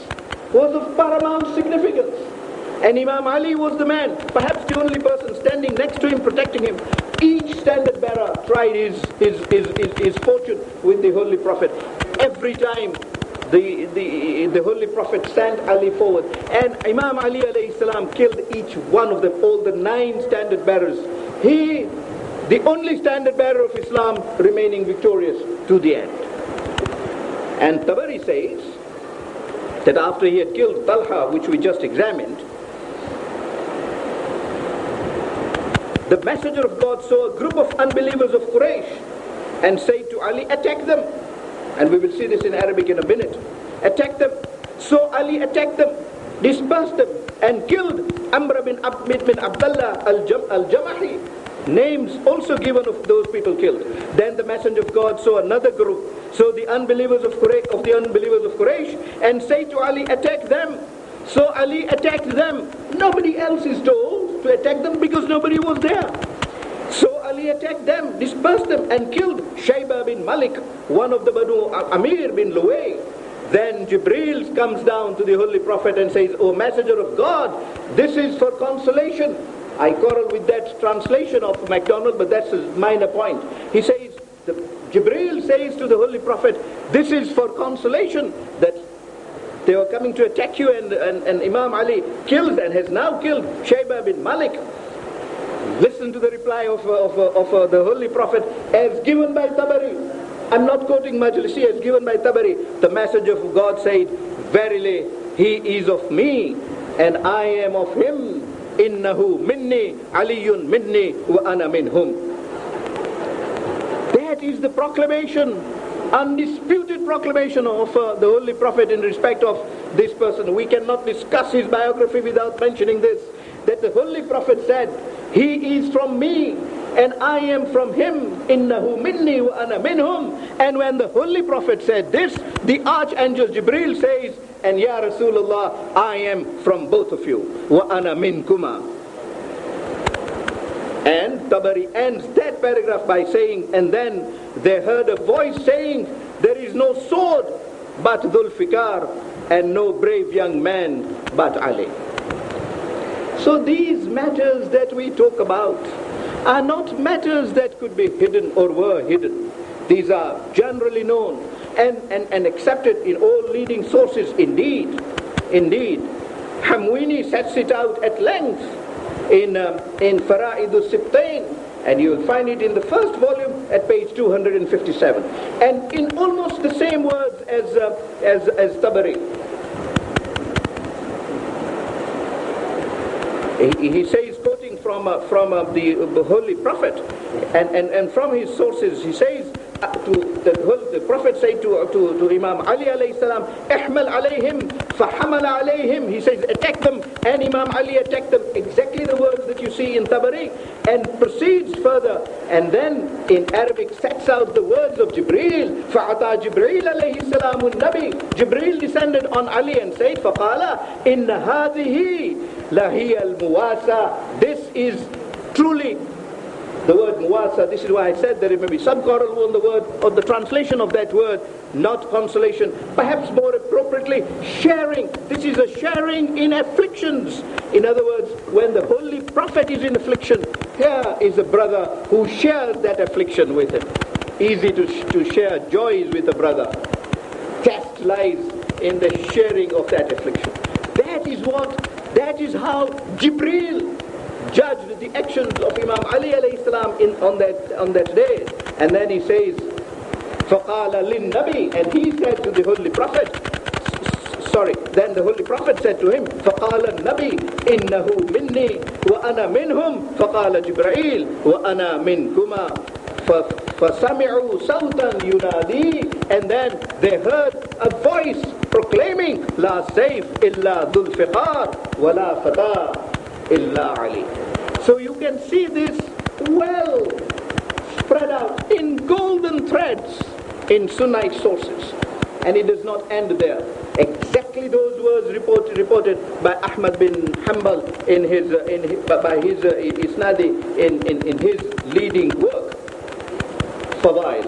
was of paramount significance. And Imam Ali was the man, perhaps the only person standing next to him, protecting him. Each standard bearer tried his fortune with the Holy Prophet. Every time the Holy Prophet sent Ali forward, and Imam Ali alayhi salam killed each one of them, all the 9 standard bearers. He, the only standard bearer of Islam, remaining victorious to the end. And Tabari says that after he had killed Talha, which we just examined, the messenger of God saw a group of unbelievers of Quraysh and said to Ali, attack them. And we will see this in Arabic in a minute. Attack them. So Ali attacked them, dispersed them, and killed Amr bin Abdullah al-Jamahi. Names also given of those people killed. Then the messenger of God saw another group, so the unbelievers of Quraysh, and say to Ali, attack them. So Ali attacked them. Nobody else is told to attack them because nobody was there. So Ali attacked them, dispersed them, and killed Shayba bin Malik, one of the Banu Amir bin Luway. Then Jibreel comes down to the Holy Prophet and says, O Messenger of God, this is for consolation. I quarrel with that translation of MacDonald, but that's a minor point. He says, Jibreel says to the Holy Prophet, this is for consolation that they were coming to attack you, and Imam Ali kills and has now killed Shayba bin Malik. Listen to the reply of the Holy Prophet as given by Tabari. I'm not quoting Majlisi, as given by Tabari. The Messenger of God said, verily he is of me and I am of him. Innahu minni aliyun minni wa ana minhum. That is the proclamation, undisputed proclamation of the Holy Prophet in respect of this person. We cannot discuss his biography without mentioning this, that the Holy Prophet said, he is from me and I am from him. Innahu minni wa ana minhum. And when the Holy Prophet said this, the Archangel Jibreel says, and Ya Rasulullah, I am from both of you. Wa ana minkuma. And Tabari ends that paragraph by saying, and then they heard a voice saying, there is no sword but Dhul Fikar, and no brave young man but Ali. So these matters that we talk about are not matters that could be hidden or were hidden. These are generally known and accepted in all leading sources. Indeed, Hamwini sets it out at length in Fara'idus Sibtain, and you will find it in the first volume at page 257, and in almost the same words as Tabari. He says, quoting from the Holy Prophet, and from his sources, he says, the Prophet said to Imam Ali alayhi salam, ihmal alayhim, fahamala alayhim. He says, attack them, and Imam Ali attacked them. Exactly the words that you see in Tabari, and proceeds further, and then in Arabic sets out the words of Jibreel. Fa'ata Jibreel alayhi salamun nabi. Jibreel descended on Ali and said, faqala, inna hadhihi lahiya al-muwasa. This is truly the word muwasa. This is why I said there may be some quarrel on the word, or the translation of that word, not consolation. Perhaps more appropriately, sharing. This is a sharing in afflictions. In other words, when the Holy Prophet is in affliction, here is a brother who shares that affliction with him. Easy to share joys with a brother. Test lies in the sharing of that affliction. That is how Jibreel judged the actions of Imam Ali alayhi salam on that day. And then he says, فَقَالَ لِلنَّبِي, and he said to the Holy Prophet, then the Holy Prophet said to him, فَقَالَ النَّبِي إِنَّهُ مِنِّي وَأَنَا مِنْهُمْ فَقَالَ جِبْرَائِيل وَأَنَا مِنْكُمَا فَسَمِعُوا صَوْتًا يُنَادِي, and then they heard a voice proclaiming, لَا سَيْفْ إِلَّا ذُو الْفِقَارِ وَلَا فَتَى إِلَّا عَلِي. So you can see this well spread out in golden threads in Sunnite sources. And it does not end there. Exactly those words reported by Ahmad bin Hanbal by his Isnadi in his leading work, Fadail,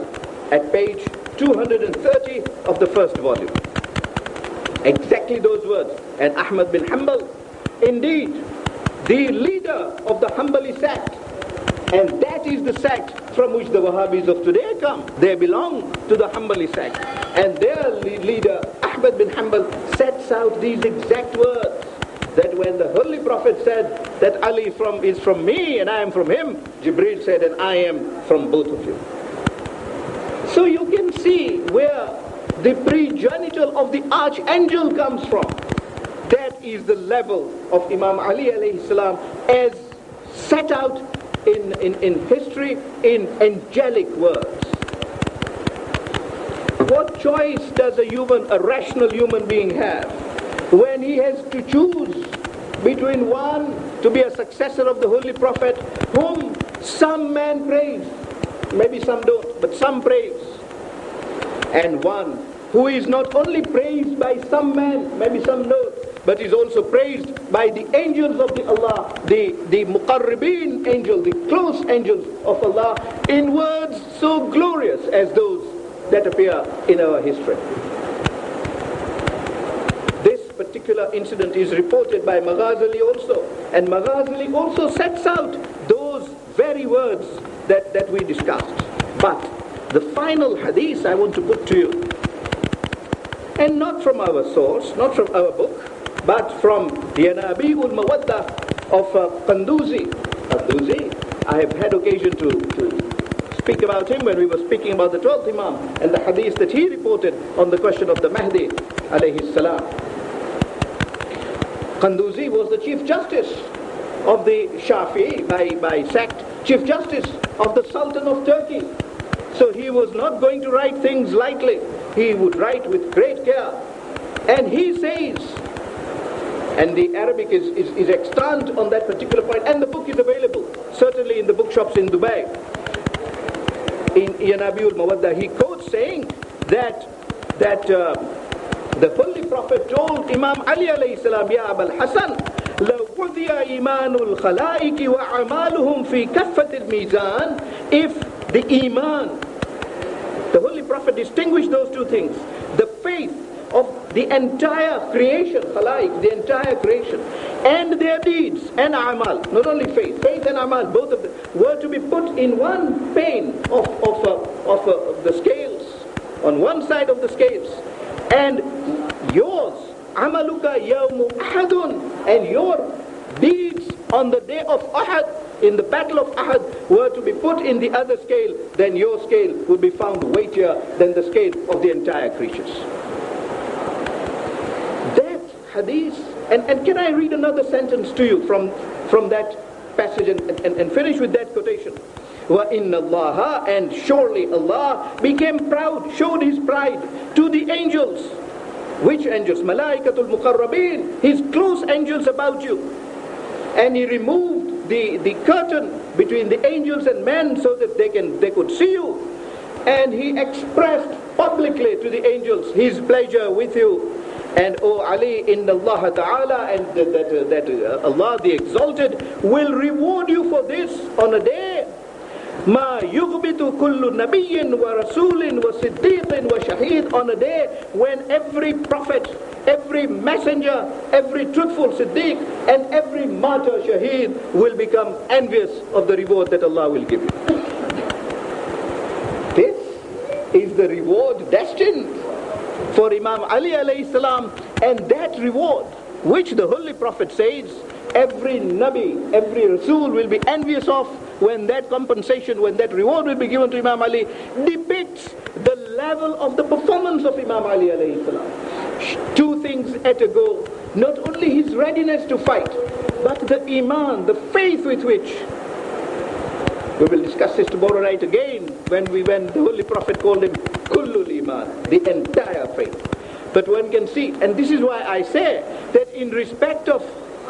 at page 230 of the first volume. Exactly those words. And Ahmad bin Hanbal, indeed, the leader of the Hanbali sect, and that is the sect from which the Wahhabis of today come. They belong to the Hanbali sect, and their leader Ahmad bin Hanbal sets out these exact words, that when the Holy Prophet said that Ali is from me and I am from him, Jibreel said, and I am from both of you. So you can see where the progenitor of the archangel comes from. That is the level of Imam Ali alayhi salam as set out in history in angelic words. What choice does a rational human being have when he has to choose between one to be a successor of the Holy Prophet, whom some man praise, maybe some don't, but some praise, and one who is not only praised by some man, maybe some don't, but is also praised by the angels of the Allah, the muqarribeen angel, the close angels of Allah, in words so glorious as those that appear in our history. This particular incident is reported by Maghazali also, and Maghazali also sets out those very words that we discussed. But the final hadith I want to put to you, and not from our source, not from our book, but from Yanabi'ul Mawaddah of Qanduzi. I have had occasion to speak about him when we were speaking about the 12th Imam and the hadith that he reported on the question of the Mahdi alayhi salam. Qanduzi was the Chief Justice of the Shafi'i by sect, Chief Justice of the Sultan of Turkey. So he was not going to write things lightly. He would write with great care. And he says, and the Arabic is extant on that particular point, and the book is available, certainly in the bookshops in Dubai. In Yanabiul Mawaddah, he quotes saying that the Holy Prophet told Imam Ali alayhi salam, Ya Abul Hasan, لو وضع إيمان الخلائق وأعمالهم في كفة الميزان, if the Iman, the Holy Prophet distinguished those two things, the faith of the entire creation, khalaik, the entire creation, and their deeds and amal, not only faith and amal, both of them were to be put in one pane of the scales, on one side of the scales, and yours, amaluka yawmu ahadun, and your deeds on the day of Ahad, in the battle of Ahad, were to be put in the other scale, then your scale would be found weightier than the scale of the entire creatures. That hadith, and can I read another sentence to you from that passage and finish with that quotation? وَإِنَّ اللَّهَ, and surely Allah became proud, showed his pride to the angels. Which angels? Malaikatul Muqarrabeen, his close angels about you. And he removed the curtain between the angels and men so that they could see you. And he expressed publicly to the angels his pleasure with you. And O Ali, inna Allah Ta'ala, and that Allah the Exalted will reward you for this on a day. Ma yughbitu kullu nabiyyin wa rasulin wa siddiqin wa shaheed, on a day when every prophet, every messenger, every truthful siddiq, and every martyr shaheed will become envious of the reward that Allah will give you. This is the reward destined for Imam Ali alayhi salam, and that reward which the Holy Prophet says every Nabi, every Rasul will be envious of, when that compensation, when that reward will be given to Imam Ali, depicts the level of the performance of Imam Ali alayhi salam. Two things at a go, not only his readiness to fight, but the Iman, the faith with which, we will discuss this tomorrow night again, when the Holy Prophet called him Kullul Iman, the entire faith. But one can see, and this is why I say that in respect of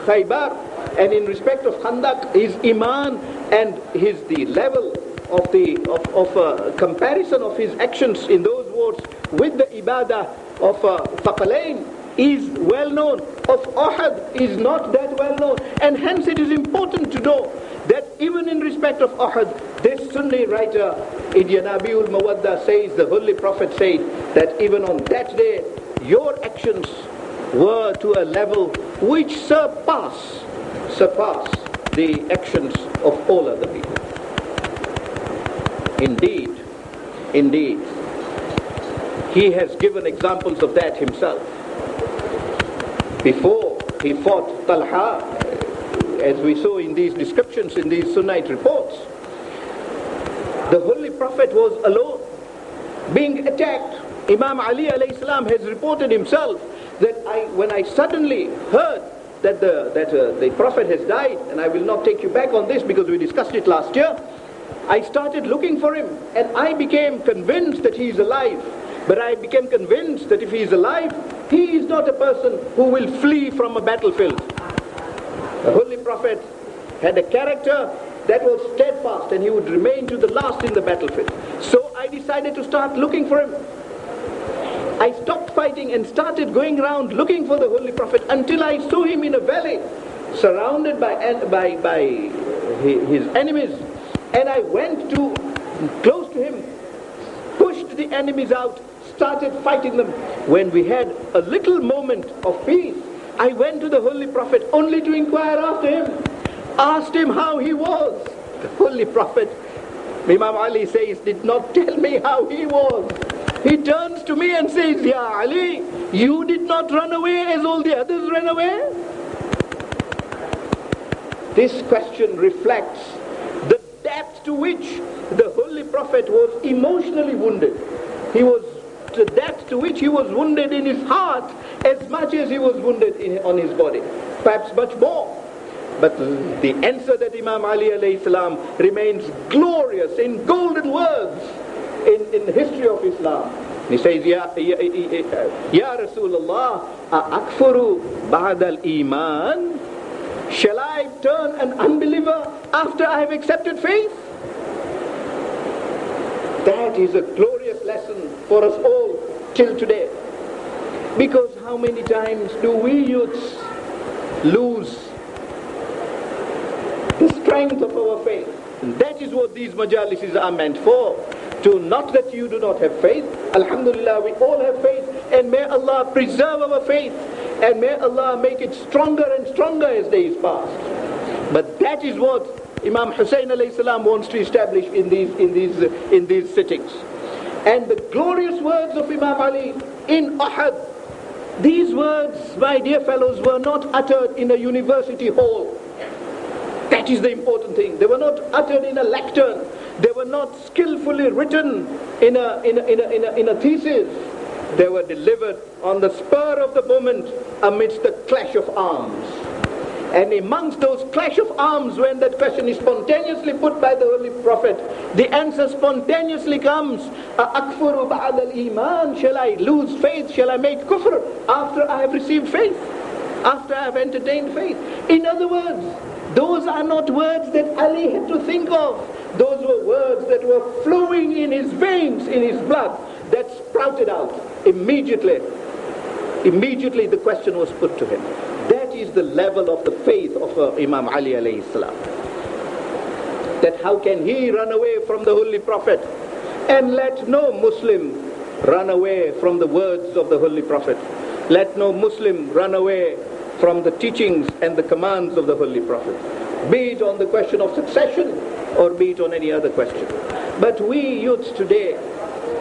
Khaybar and in respect of Khandaq, his Iman and the level of comparison of his actions in those wars with the Ibadah of Thaqalain is well known. Of Uhud is not that well known, and hence it is important to know that even in respect of Uhud, this Sunni writer in Yanabiul Mawaddah says, the Holy Prophet said that even on that day your actions were to a level which surpass the actions of all other people. Indeed, He has given examples of that himself. Before he fought Talha, as we saw in these descriptions, in these Sunnite reports, the Holy Prophet was alone, being attacked. Imam Ali alayhi salam has reported himself that when I suddenly heard that the Prophet has died, and I will not take you back on this because we discussed it last year, I started looking for him, and I became convinced that he is alive. But I became convinced that if he is alive, he is not a person who will flee from a battlefield. The Holy Prophet had a character that was steadfast, and he would remain to the last in the battlefield. So I decided to start looking for him. I stopped fighting and started going around looking for the Holy Prophet until I saw him in a valley, surrounded by his enemies. And I went close to him, pushed the enemies out, started fighting them. When we had a little moment of peace, I went to the Holy Prophet only to inquire after him, asked him how he was. The Holy Prophet, Imam Ali says, did not tell me how he was. He turns to me and says, Ya Ali, you did not run away as all the others ran away? This question reflects the depth to which the Holy Prophet was emotionally wounded. He was the depth to which he was wounded in his heart as much as he was wounded on his body, perhaps much more. But the answer that Imam Ali alayhi salam remains glorious in golden words in the history of Islam. He says, Ya Rasulullah, akfuru ba'd al-iman? Shall I turn an unbeliever after I have accepted faith? That is a glorious lesson for us all till today. Because how many times do we youths lose the strength of our faith? And that is what these majalises are meant for. Not that you do not have faith. Alhamdulillah, we all have faith, and may Allah preserve our faith, and may Allah make it stronger and stronger as days pass. But that is what Imam Hussein alayhi salam wants to establish in these sittings. And the glorious words of Imam Ali in Uhud, these words, my dear fellows, were not uttered in a university hall. That is the important thing. They were not uttered in a lectern. They were not skillfully written in a thesis. They were delivered on the spur of the moment amidst the clash of arms. And amongst those clash of arms, when that question is spontaneously put by the Holy Prophet, the answer spontaneously comes, Akfuru ba'd al-iman? Shall I lose faith? Shall I make kufr after I have received faith? After I have entertained faith? In other words, those are not words that Ali had to think of. Those were words that were flowing in his veins, in his blood, that sprouted out immediately. Immediately the question was put to him. That is the level of the faith of Imam Ali alayhi salam. That how can he run away from the Holy Prophet? And let no Muslim run away from the words of the Holy Prophet. Let no Muslim run away from the teachings and the commands of the Holy Prophet, be it on the question of succession or be it on any other question. But we youths today,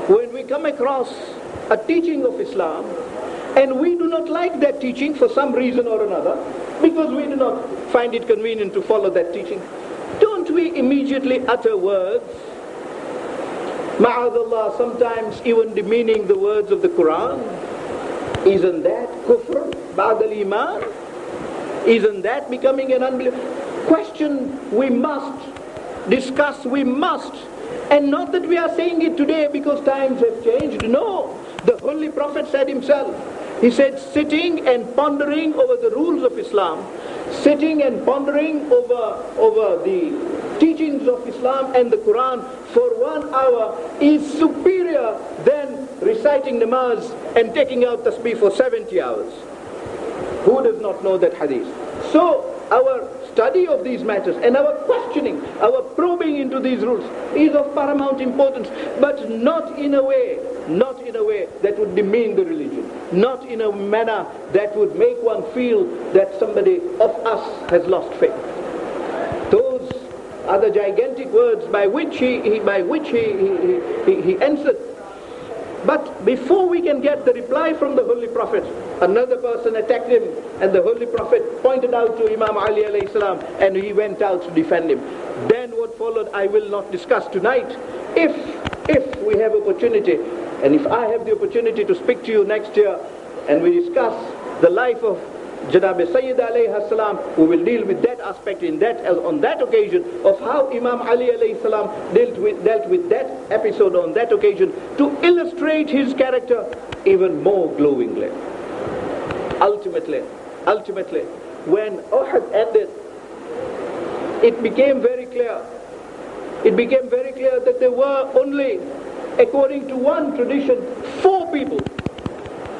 when we come across a teaching of Islam and we do not like that teaching for some reason or another, because we do not find it convenient to follow that teaching, don't we immediately utter words, ma'adallah, sometimes even demeaning the words of the Quran? Isn't that kufr ba'd al-iman? Isn't that becoming an unbeliever? Question we must discuss, we must. And not that we are saying it today because times have changed. No, the Holy Prophet said himself, he said, sitting and pondering over the rules of Islam, sitting and pondering over the teachings of Islam and the Quran for 1 hour is superior than reciting namaz and taking out tasbih for 70 hours. Who does not know that hadith? So our study of these matters and our questioning, our probing into these rules is of paramount importance, but not in a way that would demean the religion, not in a manner that would make one feel that somebody of us has lost faith. Those are the gigantic words by which he answered. But before we can get the reply from the Holy Prophet, another person attacked him, and the Holy Prophet pointed out to Imam Ali alayhi salam, and he went out to defend him. Then what followed, I will not discuss tonight. If we have opportunity, and if I have the opportunity to speak to you next year, and we discuss the life of Janab Sayyid alayhi salam, we will deal with that aspect on that occasion of how Imam Ali alayhi salam dealt with that episode on that occasion to illustrate his character even more glowingly. Ultimately, when Uhud ended, it became very clear. It became very clear that there were only, according to one tradition, 4 people,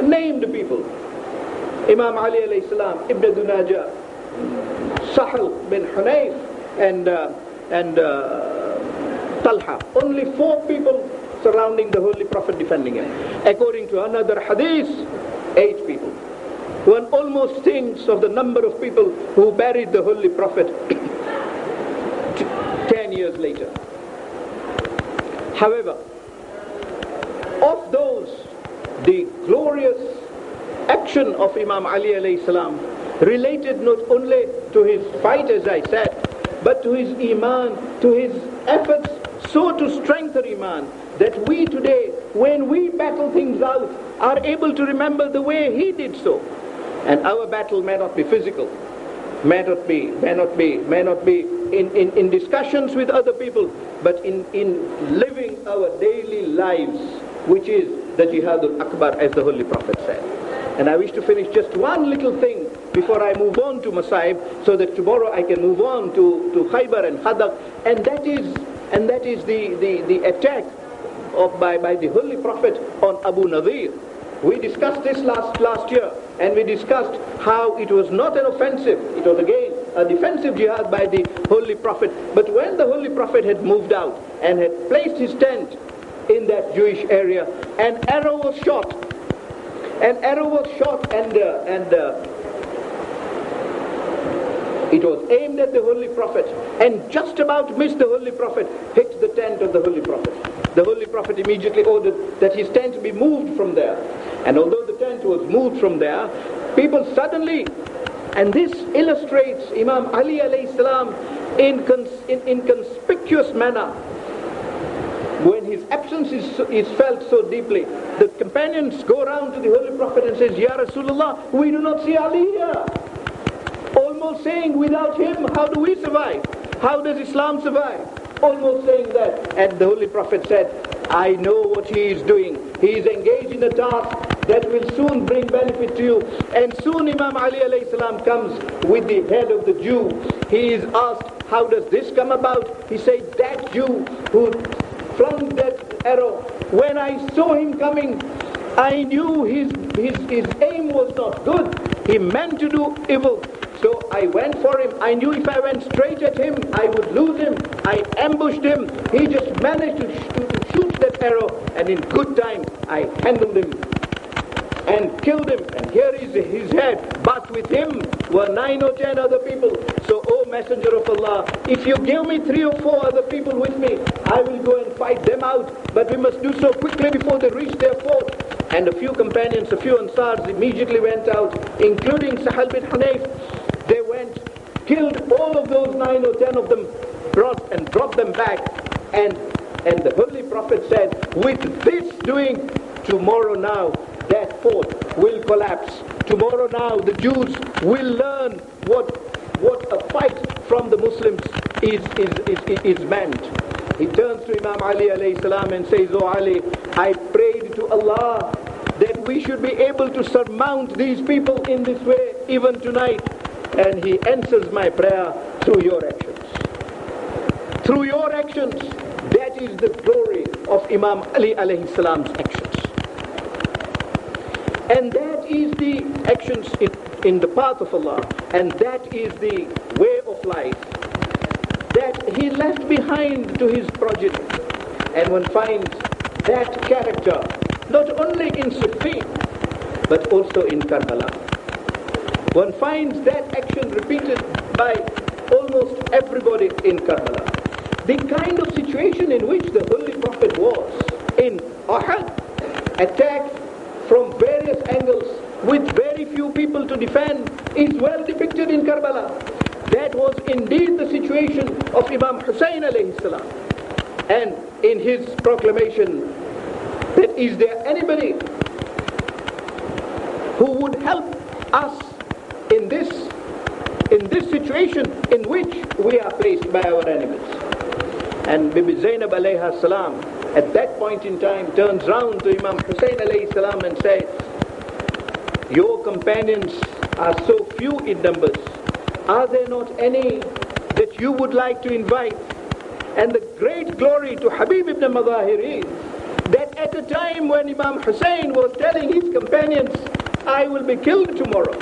named people. Imam Ali alayhi salam, Ibn Dunaja, Sahal bin Hunayf, and Talha. Only 4 people surrounding the Holy Prophet defending him. According to another hadith, 8 people. One almost thinks of the number of people who buried the Holy Prophet 10 years later. However, of those, the glorious action of Imam Ali alayhi salam related not only to his fight, as I said, but to his iman, to his efforts so to strengthen iman, that we today, when we battle things out, are able to remember the way he did so. And our battle may not be physical, may not be in discussions with other people, but in living our daily lives, which is the Jihadul Akbar, as the Holy Prophet said. And I wish to finish just one little thing before I move on to Masaib, so that tomorrow I can move on to Khaybar and Khandaq, and that is the attack by the Holy Prophet on Abu Nadir. We discussed this last year, and we discussed how it was not an offensive, it was again a defensive jihad by the Holy Prophet. But when the Holy Prophet had moved out and had placed his tent in that Jewish area, an arrow was shot, and it was aimed at the Holy Prophet, and just about missed the Holy Prophet, hit the tent of the Holy Prophet. The Holy Prophet immediately ordered that his tent be moved from there. And although the tent was moved from there, people suddenly, and this illustrates Imam Ali alayhi salam in conspicuous manner, when his absence is felt so deeply, the companions go around to the Holy Prophet and says, Ya Rasulullah, we do not see Ali here. Almost saying, without him, how do we survive? How does Islam survive? Almost saying that. And the Holy Prophet said, I know what he is doing. He is engaged in a task that will soon bring benefit to you. And soon Imam Ali alayhi salam comes with the head of the Jew. He is asked, how does this come about? He said, that Jew who flung that arrow, when I saw him coming, I knew his aim was not good. He meant to do evil. So I went for him. I knew if I went straight at him, I would lose him. I ambushed him. He just managed to shoot that arrow, and in good time, I handled him and killed him. And here is his head. But with him were 9 or 10 other people. So, O Messenger of Allah, if you give me 3 or 4 other people with me, I will go and fight them out. But we must do so quickly before they reach their fort. And a few companions, a few Ansars immediately went out, including Sahal bin Hunayf. They went, killed all of those 9 or 10 of them, dropped them back. And the Holy Prophet said, with this doing, tomorrow now, that fort will collapse. Tomorrow now, the Jews will learn what a fight from the Muslims is meant. He turns to Imam Ali alayhi salam and says, Oh Ali, I prayed to Allah that we should be able to surmount these people in this way even tonight. And he answers my prayer through your actions. Through your actions, that is the glory of Imam Ali alayhi salam's actions. And that is the actions in the path of Allah. And that is the way of life that he left behind to his progeny. And one finds that character not only in Siffin, but also in Karbala. One finds that action repeated by almost everybody in Karbala. The kind of situation in which the Holy Prophet was in Uhud attacked from various angles with very few people to defend is well depicted in Karbala. That was indeed the situation of Imam Hussain alayhi salam. And in his proclamation that is there anybody who would help us in this situation in which we are placed by our enemies. And Bibi Zainab alayha salam at that point in time turns round to Imam Hussain alayhi salam and says, your companions are so few in numbers. Are there not any that you would like to invite? And the great glory to Habib ibn Madahir is that at a time when Imam Hussain was telling his companions, I will be killed tomorrow,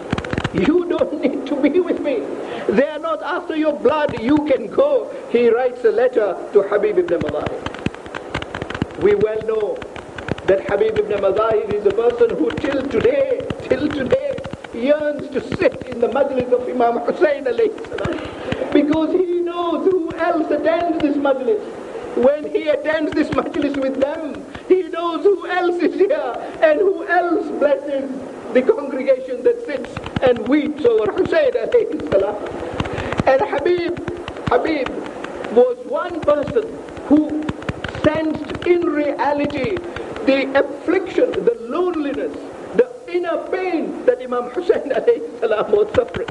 you don't need to be with me, they are not after your blood, you can go. He writes a letter to Habib ibn Madahir. We well know that Habib ibn Madahir is a person who till today yearns to sit in the majlis of Imam Hussain alayhi salam, because he knows who else attends this majlis. When he attends this majlis with them, he knows who else is here and who else blesses the congregation that sits and weeps over Hussain alayhi salam. And Habib was one person who sensed in reality the affliction, the loneliness, the inner pain that Imam Hussain alayhi salam was suffering.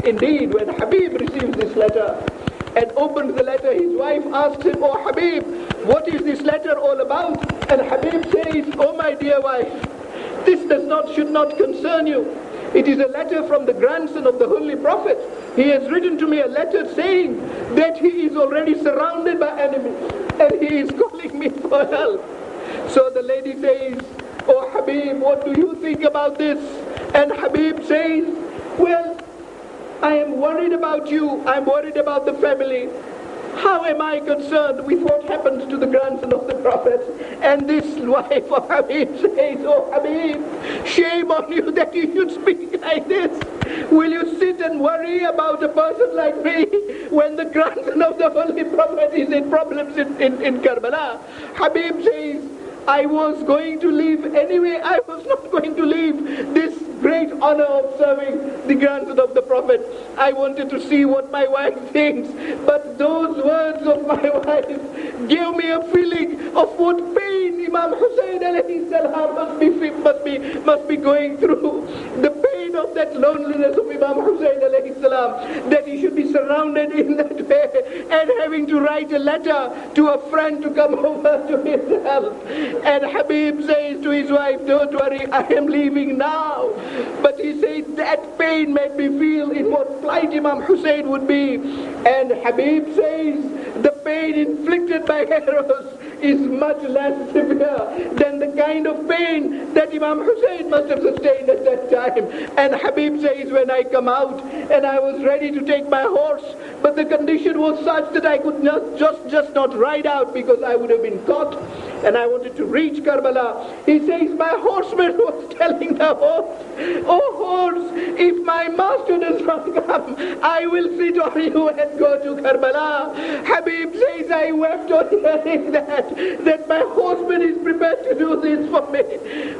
Indeed, when Habib receives this letter and opens the letter, his wife asks him, oh Habib, what is this letter all about? And Habib says, oh my dear wife, this should not concern you. It is a letter from the grandson of the Holy Prophet. He has written to me a letter saying that he is already surrounded by enemies and he is calling me for help. So the lady says, oh Habib, what do you think about this? And Habib says, well, I am worried about you, I'm worried about the family. How am I concerned with what happens to the grandson of the Prophet? And this wife of Habib says, oh Habib, shame on you that you should speak like this. Will you sit and worry about a person like me when the grandson of the Holy Prophet is in problems in Karbala? Habib says, I was going to leave anyway. I was not going to leave this great honor of serving the grandson of the Prophet. I wanted to see what my wife thinks. But those words of my wife gave me a feeling of what pain Imam Hussain alayhi salam must be going through. The pain of that loneliness of Imam Hussain alayhi salam, that he should be surrounded in that way and having to write a letter to a friend to come over to his help. And Habib says to his wife, don't worry, I am leaving now. But he says that pain made me feel in what plight Imam Hussain would be. And Habib says the pain inflicted by arrows is much less severe than the kind of pain that Imam Hussain must have sustained at that time. And Habib says, when I come out and I was ready to take my horse, but the condition was such that I could not just not ride out because I would have been caught, and I wanted to reach Karbala. He says, my horseman was telling the horse, oh horse, if my master does not come, I will sit on you and go to Karbala. Habib says, I wept on hearing that my horseman is prepared to do this for me.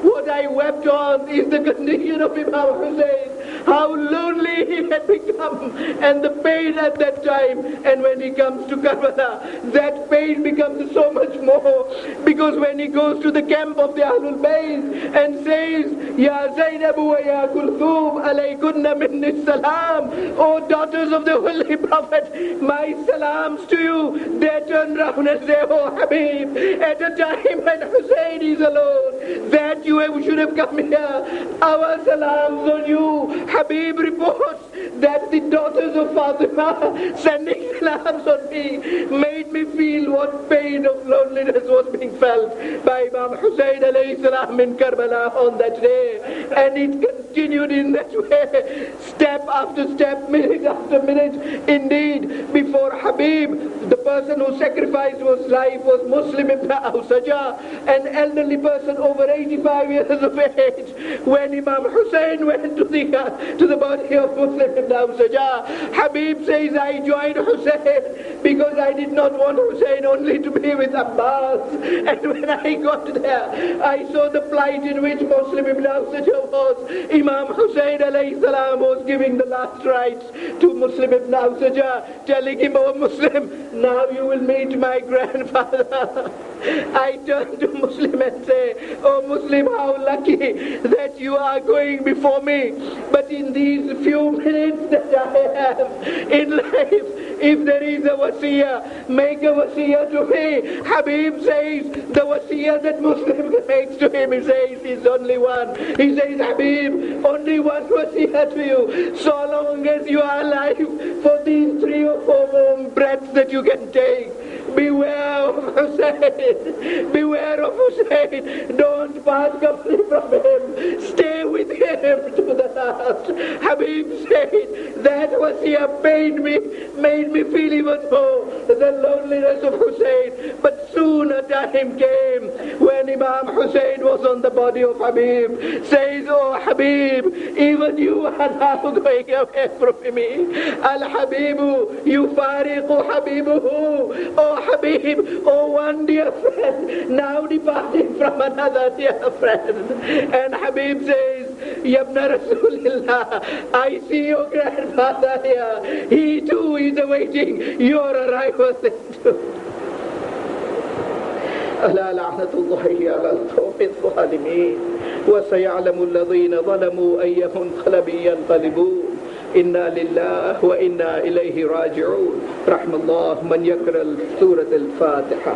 What I wept on is the condition of Imam Hussain, how lonely he had become, and the pain at that time. And when he comes to Karbala, that pain becomes so much more, because when he goes to the camp of the Ahlul Bayt and says, Ya Zainab wa Ya Kulthum alaykunna minni salam, oh daughters of the Holy Prophet, my salams to you, they turn round and say, oh Habib, at a time when Hussain is alone, that you should have come here, our salams on you. Habib reports that the daughters of Fatima sending salams on me made me feel what pain of loneliness was being felt by Imam Hussain alayhi salam in Karbala on that day. And it continued in that way, step after step, minute after minute. Indeed, before Habib, the person who sacrificed his life was Muslim ibn Awsaja, an elderly person over 85 years of age. When Imam Hussain went to the body of Muslim ibn Awsaja, Habib says, I joined Hussain because I did not want Hussein only to be with Abbas. And when I got there, I saw the plight in which Muslim ibn Awsajah was. Imam Hussein alayhi salam was giving the last rites to Muslim ibn Awsajah, telling him, "Oh Muslim, now you will meet my grandfather." I turned to Muslim and say, "Oh Muslim, how lucky that you are going before me. But in these few minutes that I have in life, if there is a wasiyah, make a wasiyah to me." Habib says, the wasiyah that Muslim makes to him, he says, is only one. He says, "Habib, only one wasiyah to you. So long as you are alive for these 3 or 4 more breaths that you can take, beware of Hussein. Beware of Hussein. Don't part company from him. Stay with him to the last." Habib said, that wasiyah pained me, made me feel even more the loneliness of Hussein. But soon a time came when Imam Hussein was on the body of Habib, says, "Oh Habib, even you are now going away from me. Al-Habibu yufariqu Habibuhu." Oh Habib, oh one dear friend, now departing from another dear friend. And Habib says, "Yabna Rasulillah, I see your grandfather here. He too is awaiting your arrival too." ألا لعنة الله على القوم الظالمين وسيعلم الذين ظلموا أي منقلب ينقلبون إنا لله وإنا إليه راجعون. رحم الله من يقرأ سورة الفاتحة.